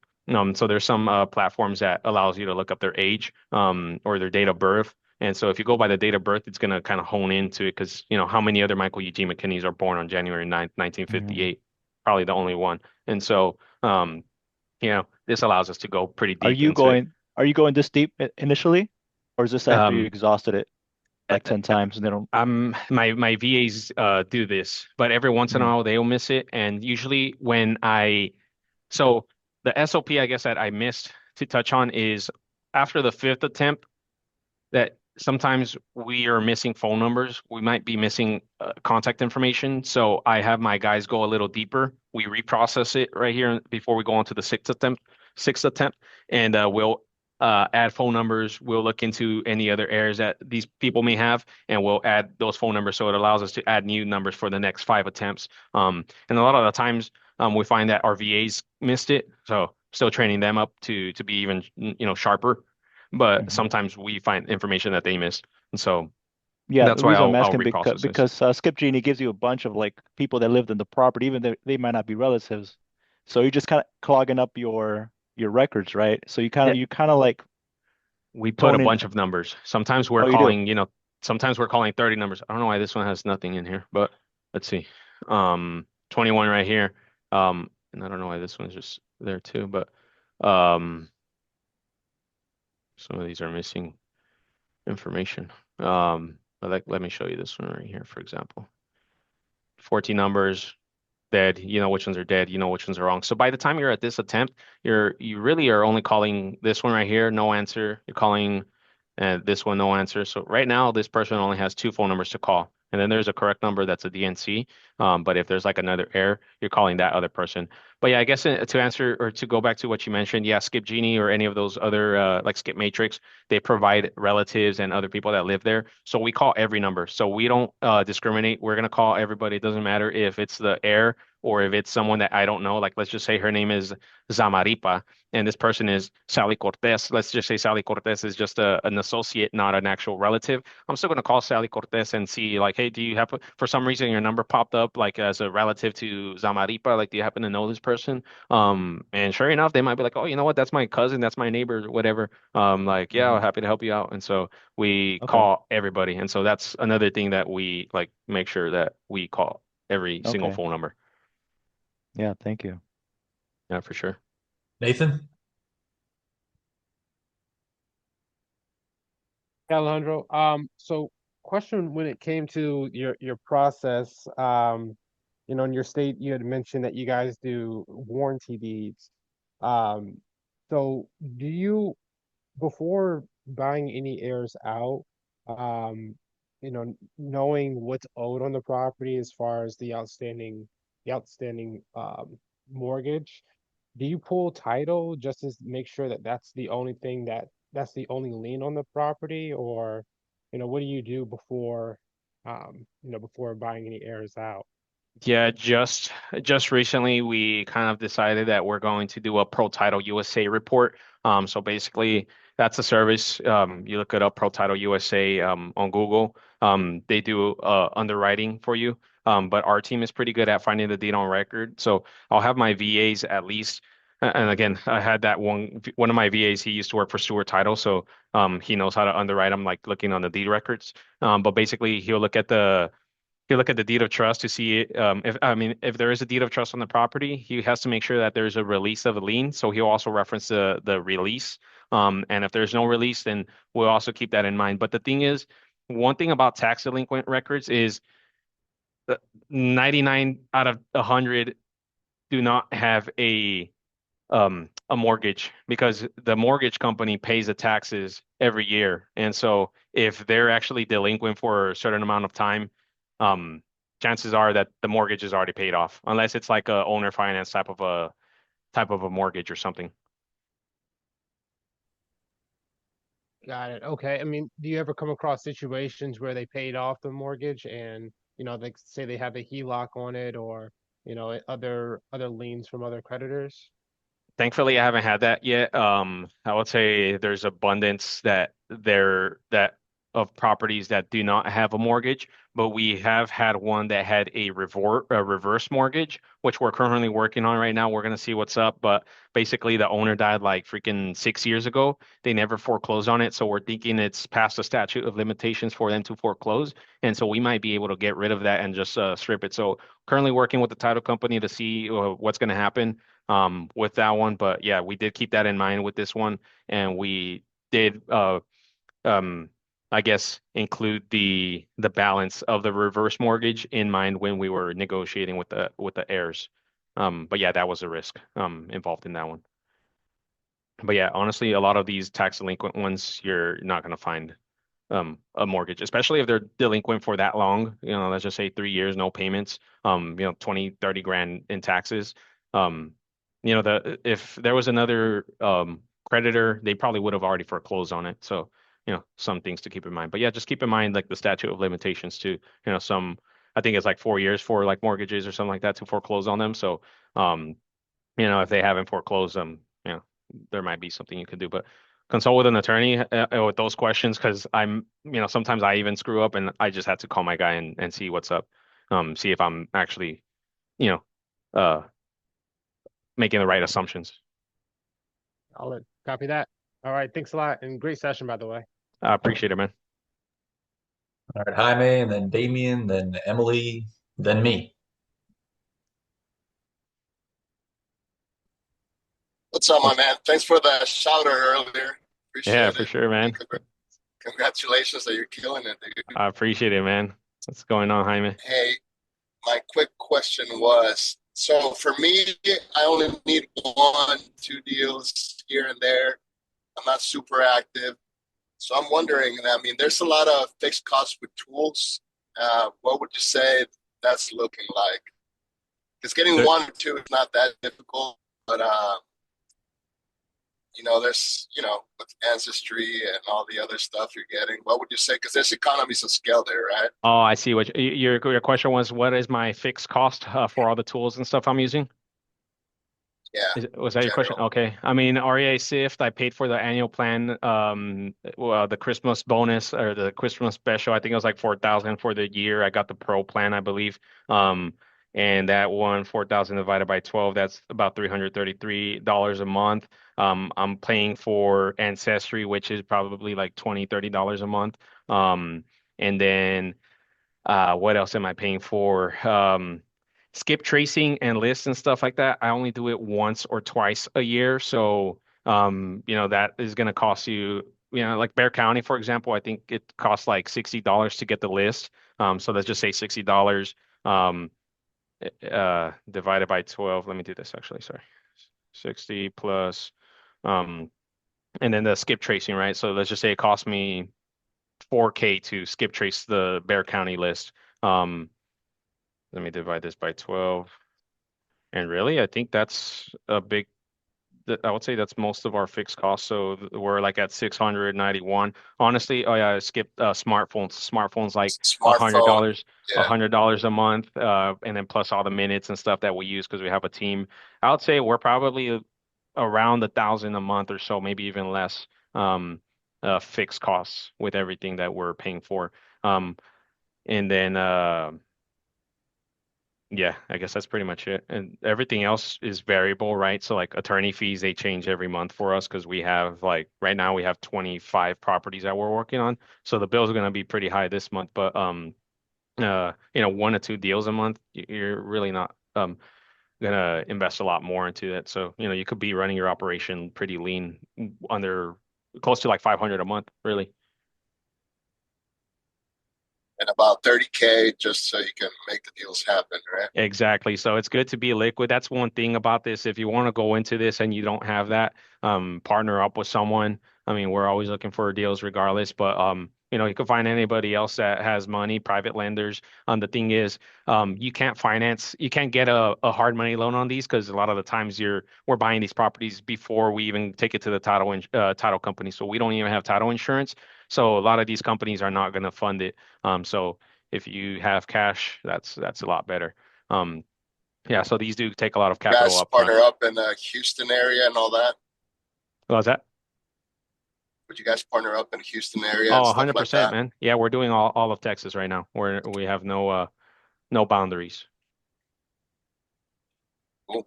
S1: So there's some platforms that allows you to look up their age or their date of birth. And so if you go by the date of birth, it's going to kind of hone into it because, how many other Michael Eugene McKinneys are born on January 9th, 1958? Probably the only one. And so, this allows us to go pretty
S8: Are
S1: deep
S8: you
S1: into it.
S8: going this deep initially, or is this after you
S1: Um,
S8: exhausted it like 10 times and they don't?
S1: my VAs do this, but every once in a
S8: Mm,
S1: while they'll miss it. And usually so the SOP I guess that I missed to touch on is after the fifth attempt that sometimes we are missing phone numbers. We might be missing contact information. So I have my guys go a little deeper. We reprocess it right here before we go on to the sixth attempt, and we'll add phone numbers. We'll look into any other errors that these people may have, and we'll add those phone numbers. So it allows us to add new numbers for the next 5 attempts. And a lot of the times we find that our VAs missed it. So still training them up to be even, sharper, but
S8: mhm.
S1: sometimes we find information that they missed, and so
S8: Yeah, the
S1: that's why
S8: reason I'm
S1: I'll
S8: asking because
S1: reprocess this.
S8: Skip Genie gives you a bunch of like people that lived in the property, even though they might not be relatives. So you're just kind of clogging up your records, right? So
S1: Yeah,
S8: you kind of like
S1: we put a
S8: tone in.
S1: bunch of numbers.
S8: Oh, you do.
S1: Sometimes we're calling 30 numbers. I don't know why this one has nothing in here, but let's see. 21 right here. And I don't know why this one's just there too, but um, some of these are missing information. But let me show you this one right here, for example. 14 numbers, dead. You know which ones are dead. You know which ones are wrong. So by the time you're at this attempt, you really are only calling this one right here, no answer. You're calling this one, no answer. So right now, this person only has two phone numbers to call. And then there's a correct number that's a DNC. But if there's like another error, you're calling that other person. But yeah, I guess to answer or to go back to what you mentioned, yeah, Skip Genie or any of those other like Skip Matrix, they provide relatives and other people that live there. So we call every number. So we don't discriminate. We're gonna call everybody. It doesn't matter if it's the heir or if it's someone that I don't know, like let's just say her name is Zamaripa and this person is Sally Cortez. Let's just say Sally Cortez is just an associate, not an actual relative. I'm still going to call Sally Cortez and see like, hey, do you happen, for some reason your number popped up like as a relative to Zamaripa? Like, do you happen to know this person? And sure enough, they might be like, oh, you know what? That's my cousin, that's my neighbor, whatever. Like, yeah,
S2: Mhm.
S1: happy to help you out. And so we
S8: Okay.
S1: call everybody. And so that's another thing that we like make sure that we call every single
S8: Okay.
S1: phone number.
S8: Yeah, thank you.
S1: Yeah, for sure.
S2: Nathan?
S9: Alejandro, so question when it came to your process, in your state you had mentioned that you guys do warranty deeds. Um, so do you before buying any heirs out, um, knowing what's owed on the property as far as the outstanding mortgage, do you pull title just to make sure that that's the only thing that's the only lien on the property, or what do you do before buying any heirs out?
S1: Yeah, just recently we kind of decided that we're going to do a ProTitle USA report. So basically that's a service. You look it up, ProTitle USA on Google. They do underwriting for you. But our team is pretty good at finding the deed on record. So I'll have my VAs at least. And again, I had that one of my VAs, he used to work for Stewart Title, so he knows how to underwrite. I'm like looking on the deed records. But basically he'll look at the deed of trust to see if I mean if there is a deed of trust on the property, he has to make sure that there's a release of a lien. So he'll also reference the release. And if there's no release, then we'll also keep that in mind. But the thing is, one thing about tax delinquent records is 99 out of 100 do not have a mortgage because the mortgage company pays the taxes every year. And so if they're actually delinquent for a certain amount of time, um, chances are that the mortgage is already paid off, unless it's like a owner finance type of a mortgage or something.
S9: Got it. Okay. I mean, do you ever come across situations where they paid off the mortgage and, they say they have a HELOC on it, or, other liens from other creditors?
S1: Thankfully, I haven't had that yet. I would say there's abundance that of properties that do not have a mortgage, but we have had one that had a reverse mortgage, which we're currently working on right now. We're gonna see what's up, but basically the owner died like freaking 6 years ago. They never foreclosed on it, so we're thinking it's past the statute of limitations for them to foreclose, and so we might be able to get rid of that and just strip it. So currently working with the title company to see what's gonna happen with that one. But yeah, we did keep that in mind with this one, and we did um I guess include the balance of the reverse mortgage in mind when we were negotiating with the heirs. But yeah, that was a risk involved in that one. But yeah, honestly, a lot of these tax delinquent ones, you're not going to find a mortgage, especially if they're delinquent for that long. Let's just say 3 years, no payments, 20, 30 grand in taxes. Um, if there was another creditor, they probably would have already foreclosed on it. So, some things to keep in mind. But yeah, just keep in mind like the statute of limitations too. Some I think it's like 4 years for like mortgages or something like that to foreclose on them. So, if they haven't foreclosed them, there might be something you could do. But consult with an attorney with those questions because sometimes I even screw up and I just have to call my guy and see what's up, see if I'm actually, you know, uh, making the right assumptions.
S9: I'll copy that. All right. Thanks a lot. And great session, by the way.
S1: I appreciate it, man.
S2: All right, Jaime, and then Damien, then Emily, then me.
S10: What's up, my man? Thanks for the shout out earlier.
S1: Yeah,
S10: Appreciate
S1: for
S10: it.
S1: sure, man.
S10: Congratulations that you're killing it, dude.
S1: I appreciate it, man. What's going on, Jaime?
S10: Hey, my quick question was, so for me, I only need one, two deals here and there. I'm not super active. So I'm wondering, there's a lot of fixed costs with tools. What would you say that's looking like? Because getting
S1: There,
S10: one or two is not that difficult, but there's, with ancestry and all the other stuff you're getting, what would you say? Because there's economies of scale there, right?
S1: Oh, I see what your question was. What is my fixed cost for all the tools and stuff I'm using?
S10: Yeah,
S1: Was that your question?
S10: general.
S1: Okay. I mean, REI Sift, I paid for the annual plan, well, the Christmas bonus or the Christmas special. I think it was like 4,000 for the year. I got the pro plan, I believe. And that one, 4,000 divided by 12, that's about $333 a month. I'm paying for ancestry, which is probably like $20, $30 a month. And then what else am I paying for? Skip tracing and lists and stuff like that. I only do it once or twice a year. So, that is going to cost you, like Bear County, for example, I think it costs like $60 to get the list. So let's just say $60, divided by 12. Let me do this actually. Sorry. 60 plus, um, and then the skip tracing, right? So let's just say it cost me 4K to skip trace the Bear County list. Let me divide this by 12. And really, I think that's I would say that's most of our fixed costs. So we're like at 691. Honestly, oh yeah, I skipped smartphones. Smartphones like
S10: Smartphone. Yeah.
S1: $100 a month, and then plus all the minutes and stuff that we use because we have a team. I would say we're probably around 1,000 a month or so, maybe even less, fixed costs with everything that we're paying for. And then yeah, I guess that's pretty much it. And everything else is variable, right? So like attorney fees, they change every month for us because we have like right now we have 25 properties that we're working on. So the bills are going to be pretty high this month, but 1 or 2 deals a month, you're really not gonna invest a lot more into it. So, you could be running your operation pretty lean under close to like 500 a month, really.
S10: And about 30K just so you can make the deals happen, right?
S1: Exactly. So it's good to be liquid. That's one thing about this. If you want to go into this and you don't have that, partner up with someone. I mean, we're always looking for deals regardless, but you can find anybody else that has money, private lenders. The thing is, you can't get a hard money loan on these because a lot of the times we're buying these properties before we even take it to the title company. So we don't even have title insurance. So a lot of these companies are not going to fund it. So if you have cash, that's a lot better. Yeah, so these do take a lot of
S10: You
S1: capital
S10: guys
S1: up front.
S10: partner up in the Houston area and all that?
S1: What was that?
S10: Would you guys partner up in the Houston area and
S1: Oh,
S10: stuff like
S1: 100%,
S10: that?
S1: man. Yeah, we're doing all of Texas right now. We have no boundaries.
S10: Cool.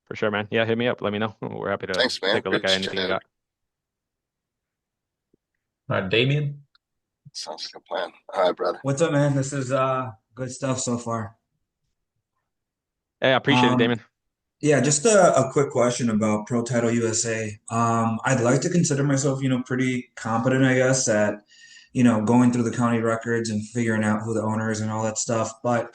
S1: For sure, man. Yeah, hit me up. Let me know. We're happy to
S10: Thanks, man.
S1: take a look at anything you
S10: Appreciate
S1: got.
S10: it.
S2: All right, Damien.
S10: Sounds like a plan. All right, brother.
S11: What's up, man? This is good stuff so far.
S1: Hey, I appreciate it, Damon.
S11: Yeah, just a quick question about ProTitle USA. I'd like to consider myself, pretty competent, I guess, at, going through the county records and figuring out who the owner is and all that stuff. But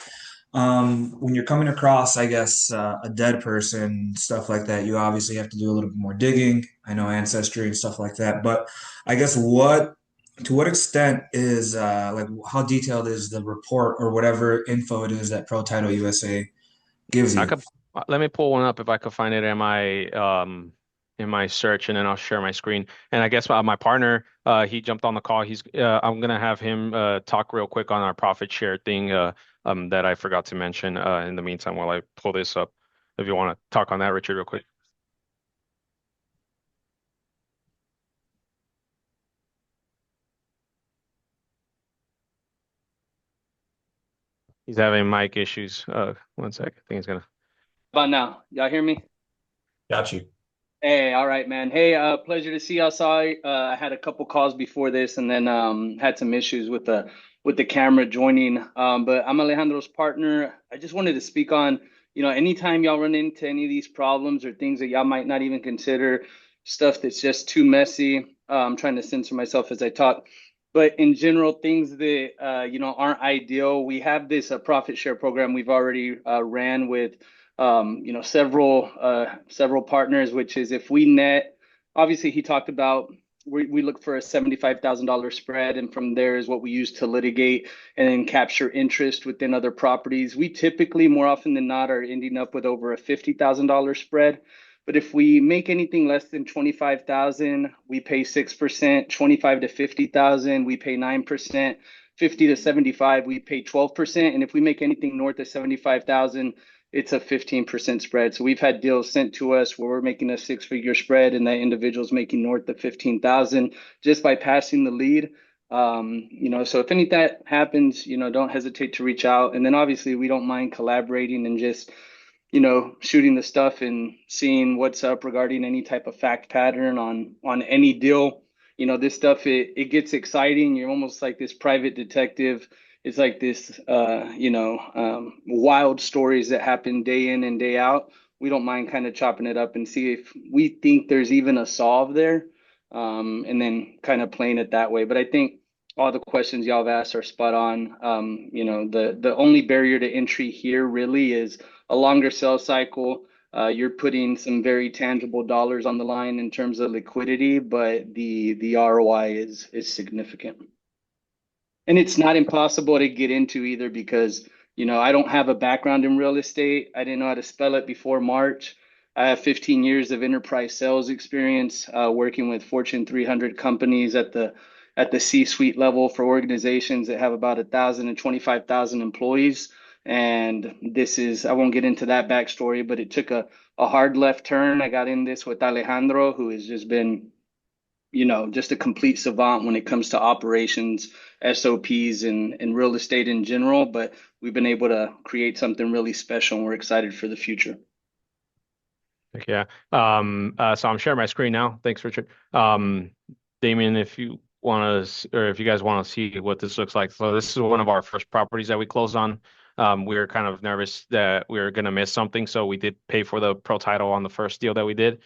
S11: when you're coming across, I guess, a dead person, stuff like that, you obviously have to do a little bit more digging. I know ancestry and stuff like that. But I guess to what extent is like how detailed is the report or whatever info it is that ProTitle USA gives you?
S1: Let me pull one up if I could find it in my search, and then I'll share my screen. And I guess my partner, he jumped on the call. I'm gonna have him talk real quick on our profit share thing that I forgot to mention in the meantime while I pull this up. If you want to talk on that, Richard, real quick. He's having mic issues. 1 sec. I think he's gonna.
S12: About now, y'all hear me?
S2: Got you.
S12: Hey, all right, man. Hey, pleasure to see y'all. Sorry, I had a couple calls before this, and then had some issues with the camera joining. But I'm Alejandro's partner. I just wanted to speak on, anytime y'all run into any of these problems or things that y'all might not even consider, stuff that's just too messy. I'm trying to censor myself as I talk. But in general, things that aren't ideal. We have this profit share program we've already ran with several partners, which is if we net, obviously he talked about we look for a $75,000 spread, and from there is what we use to litigate and then capture interest within other properties. We typically, more often than not, are ending up with over a $50,000 spread. But if we make anything less than 25,000, we pay 6%, 25 to 50,000, we pay 9%, 50 to 75, we pay 12%. And if we make anything north of 75,000, it's a 15% spread. So we've had deals sent to us where we're making a six-figure spread and that individual's making north of 15,000 just by passing the lead. So if any of that happens, don't hesitate to reach out. And then obviously we don't mind collaborating and just, shooting the stuff and seeing what's up regarding any type of fact pattern on any deal. This stuff, it gets exciting. You're almost like this private detective. It's like this, wild stories that happen day in and day out. We don't mind kind of chopping it up and see if we think there's even a solve there, and then kind of playing it that way. But I think all the questions y'all have asked are spot on. The only barrier to entry here really is a longer sales cycle. You're putting some very tangible dollars on the line in terms of liquidity, but the ROI is significant. And it's not impossible to get into either because, I don't have a background in real estate. I didn't know how to spell it before March. I have 15 years of enterprise sales experience, working with Fortune 300 companies at the C-suite level for organizations that have about 1,000 and 25,000 employees. And I won't get into that backstory, but it took a hard left turn. I got in this with Alejandro, who has just been, just a complete savant when it comes to operations, SOPs, and real estate in general. But we've been able to create something really special, and we're excited for the future.
S1: Heck yeah. So I'm sharing my screen now. Thanks, Richard. Damien, if you want to, or if you guys want to see what this looks like. So this is one of our first properties that we closed on. We were kind of nervous that we were going to miss something, so we did pay for the ProTitle on the first deal that we did.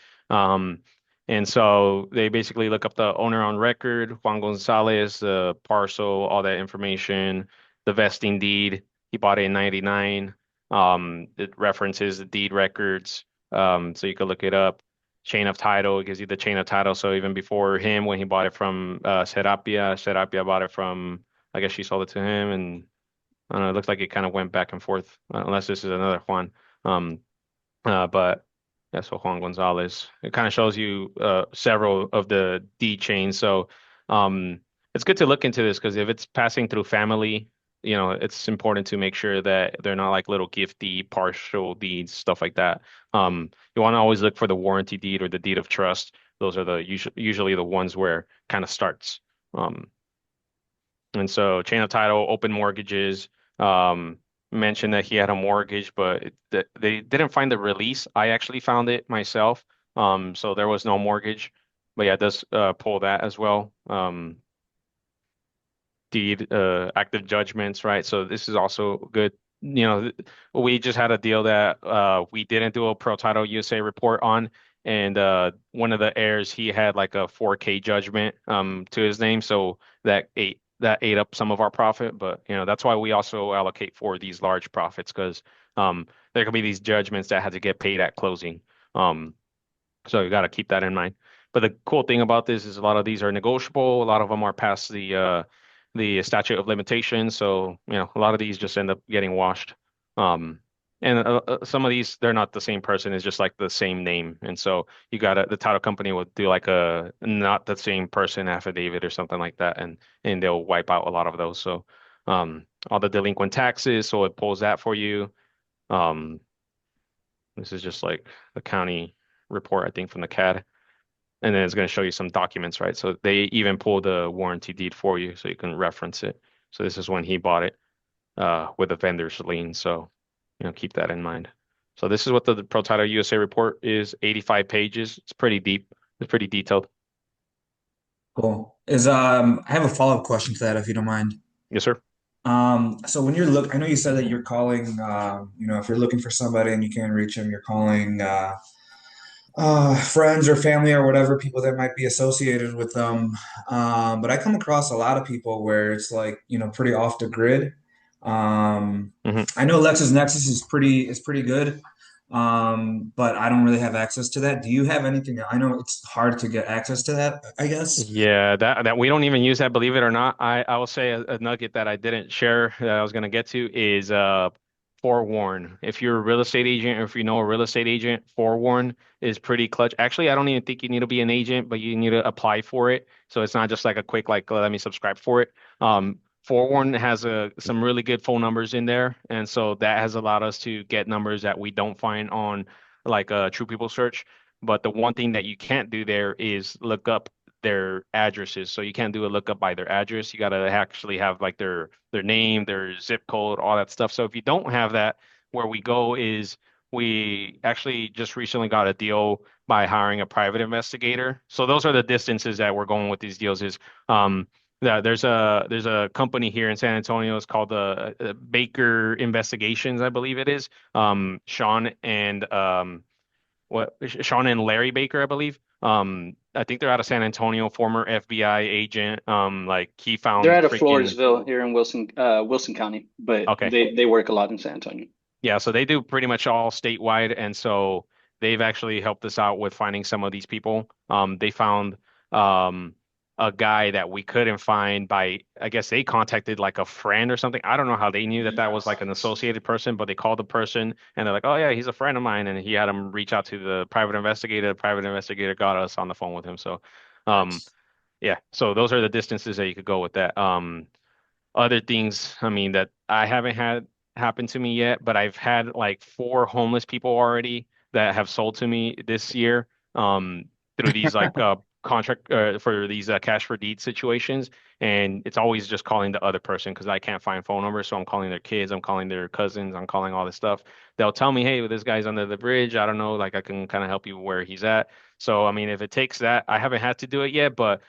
S1: And so they basically look up the owner on record, Juan Gonzalez, the parcel, all that information, the vesting deed. He bought it in 99. It references the deed records, so you could look it up. Chain of title, it gives you the chain of title. So even before him, when he bought it from Serapia bought it from, I guess she sold it to him, and I don't know, it looks like it kind of went back and forth, unless this is another Juan. But yeah, so Juan Gonzalez. It kind of shows you several of the deed chains. So it's good to look into this because if it's passing through family, it's important to make sure that they're not like little gift deed, partial deeds, stuff like that. You want to always look for the warranty deed or the deed of trust. Those are usually the ones where it kind of starts. And so chain of title, open mortgages, mentioned that he had a mortgage, but they didn't find the release. I actually found it myself. So there was no mortgage, but yeah, it does pull that as well. Deed, active judgments, right? So this is also good. We just had a deal that we didn't do a ProTitle USA report on, and one of the heirs, he had like a 4K judgment to his name, so that ate up some of our profit. But that's why we also allocate for these large profits, because there could be these judgments that had to get paid at closing. So you got to keep that in mind. But the cool thing about this is a lot of these are negotiable. A lot of them are past the statute of limitations. So a lot of these just end up getting washed. And some of these, they're not the same person. It's just like the same name. And so the title company will do like a not the same person affidavit or something like that. And they'll wipe out a lot of those. So all the delinquent taxes, so it pulls that for you. This is just like the county report, I think, from the CAD. And then it's going to show you some documents, right? So they even pull the warranty deed for you so you can reference it. So this is when he bought it with a vendor's lien. So keep that in mind. So this is what the ProTitle USA report is, 85 pages. It's pretty deep. It's pretty detailed.
S11: Cool. I have a follow-up question to that, if you don't mind.
S1: Yes, sir.
S11: So when I know you said that you're calling, if you're looking for somebody and you can't reach them, you're calling friends or family or whatever, people that might be associated with them. But I come across a lot of people where it's like, pretty off the grid. I know LexisNexis is pretty good. But I don't really have access to that. Do you have anything? I know it's hard to get access to that, I guess.
S1: Yeah, that we don't even use that, believe it or not. I will say a nugget that I didn't share that I was going to get to is forewarn. If you're a real estate agent, or if you know a real estate agent, forewarn is pretty clutch. Actually, I don't even think you need to be an agent, but you need to apply for it. So it's not just like a quick like let me subscribe for it. Forewarn has some really good phone numbers in there, and so that has allowed us to get numbers that we don't find on like a True People search. But the one thing that you can't do there is look up their addresses. So you can't do a lookup by their address. You got to actually have like their name, their zip code, all that stuff. So if you don't have that, where we go is we actually just recently got a deal by hiring a private investigator. So those are the distances that we're going with these deals is there's a company here in San Antonio. It's called the Baker Investigations, I believe it is. Sean and Larry Baker, I believe. I think they're out of San Antonio, former FBI agent. Like he found
S12: They're out of
S1: freaking
S12: Floresville here in Wilson County, but
S1: okay.
S12: they work a lot in San Antonio.
S1: Yeah, so they do pretty much all statewide, and so they've actually helped us out with finding some of these people. They found a guy that we couldn't find by, I guess they contacted like a friend or something. I don't know how they knew that that was like an associated person, but they called the person and they're like, oh yeah, he's a friend of mine, and he had him reach out to the private investigator. The private investigator got us on the phone with him. So, yeah, so those are the distances that you could go with that. Other things, I mean, that I haven't had happen to me yet, but I've had like 4 homeless people already that have sold to me this year through these like contract for these cash for deed situations. And it's always just calling the other person because I can't find phone numbers. So I'm calling their kids, I'm calling their cousins, I'm calling all this stuff. They'll tell me, hey, well, this guy's under the bridge. I don't know, like I can kind of help you where he's at. So, I mean, if it takes that, I haven't had to do it yet, but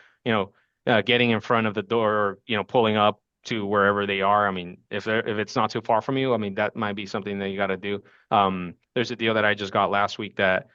S1: getting in front of the door or, pulling up to wherever they are. I mean, if it's not too far from you, I mean, that might be something that you got to do. There's a deal that I just got last week that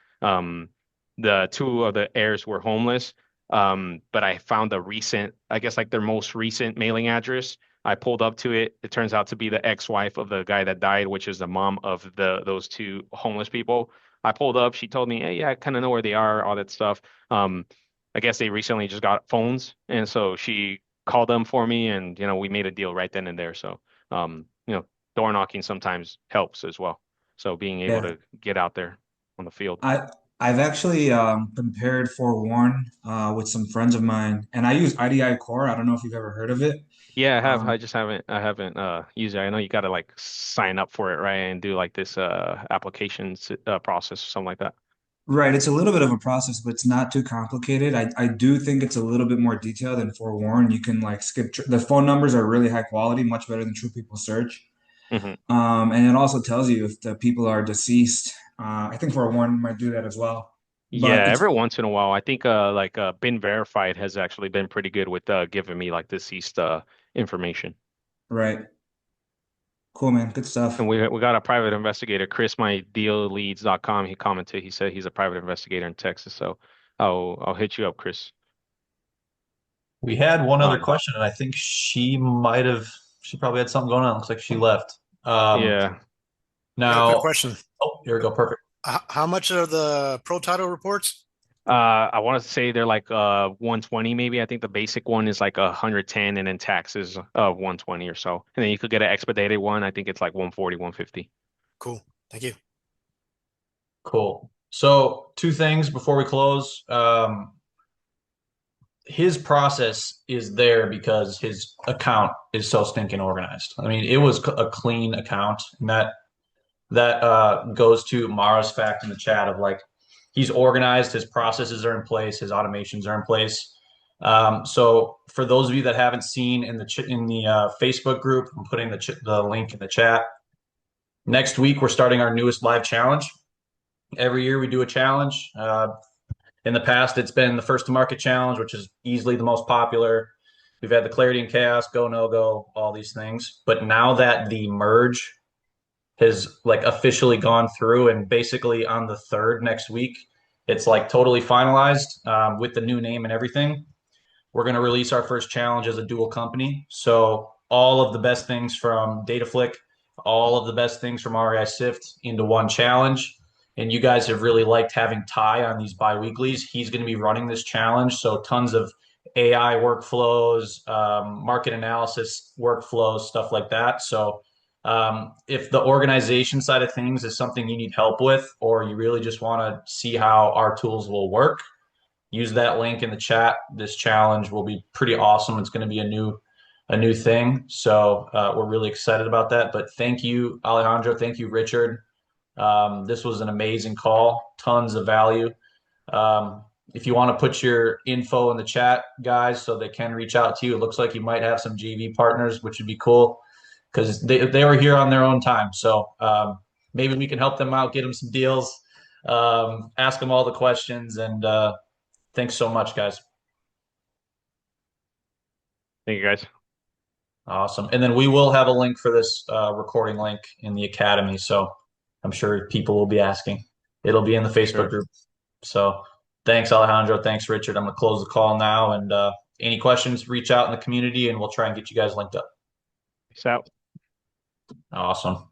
S1: the 2 of the heirs were homeless, but I found I guess like their most recent mailing address. I pulled up to it. It turns out to be the ex-wife of the guy that died, which is the mom of those 2 homeless people. I pulled up. She told me, hey, yeah, I kind of know where they are, all that stuff. I guess they recently just got phones, and so she called them for me, and we made a deal right then and there. So door knocking sometimes helps as well. So being able
S11: Yeah.
S1: to get out there on the field.
S11: I've actually compared Forewarn with some friends of mine, and I use IDI Core. I don't know if you've ever heard of it.
S1: Yeah, I have.
S11: Um,
S1: I haven't used it. I know you got to like sign up for it, right? And do like this applications process or something like that.
S11: right, it's a little bit of a process, but it's not too complicated. I do think it's a little bit more detailed than Forewarn. You can like skip the phone numbers are really high quality, much better than True People Search.
S1: Hmm.
S11: And it also tells you if the people are deceased. I think Forewarn might do that as well.
S1: Yeah,
S11: But it's
S1: every once in a while, I think been verified has actually been pretty good with giving me like deceased information.
S11: right. Cool, man. Good
S1: And
S11: stuff.
S1: we got a private investigator, Chris, my dealleads.com. He commented. He said he's a private investigator in Texas. So I'll hit you up, Chris.
S2: We had one other
S1: Um,
S2: question, and I think she probably had something going on. Looks like she left.
S1: yeah.
S4: I got a quick
S2: Now,
S4: question.
S2: oh, here we go. Perfect.
S4: How much are the ProTitle reports?
S1: I want to say they're like 120 maybe. I think the basic one is like 110 and then taxes of 120 or so. And then you could get an expedited one. I think it's like 140, 150.
S4: Cool. Thank you.
S2: Cool. So, 2 things before we close. His process is there because his account is so stinking organized. I mean, it was a clean account, and that goes to Mara's fact in the chat of like he's organized, his processes are in place, his automations are in place. So for those of you that haven't seen in the Facebook group, I'm putting the link in the chat. Next week we're starting our newest live challenge. Every year we do a challenge. In the past, it's been the first to market challenge, which is easily the most popular. We've had the clarity and chaos, go, no go, all these things. But now that the merge has like officially gone through, and basically on the 3rd next week, it's like totally finalized with the new name and everything. We're going to release our first challenge as a dual company. So all of the best things from Dataflick, all of the best things from REI Sift into one challenge. And you guys have really liked having Ty on these bi-weeklies. He's going to be running this challenge. So tons of AI workflows, market analysis workflows, stuff like that. So If the organization side of things is something you need help with, or you really just want to see how our tools will work, use that link in the chat. This challenge will be pretty awesome. It's going to be a new thing. So we're really excited about that. But thank you, Alejandro. Thank you, Richard. This was an amazing call. Tons of value. If you want to put your info in the chat, guys, so they can reach out to you. It looks like you might have some JV partners, which would be cool because they were here on their own time. So maybe we can help them out, get them some deals, ask them all the questions, and thanks so much, guys.
S1: Thank you, guys.
S2: Awesome. And then we will have a link for this recording link in the Academy. So I'm sure people will be asking. It'll be in the Facebook group. So thanks, Alejandro. Thanks, Richard. I'm going to close the call now. And any questions, reach out in the community and we'll try and get you guys linked up.
S1: Peace out.
S2: Awesome.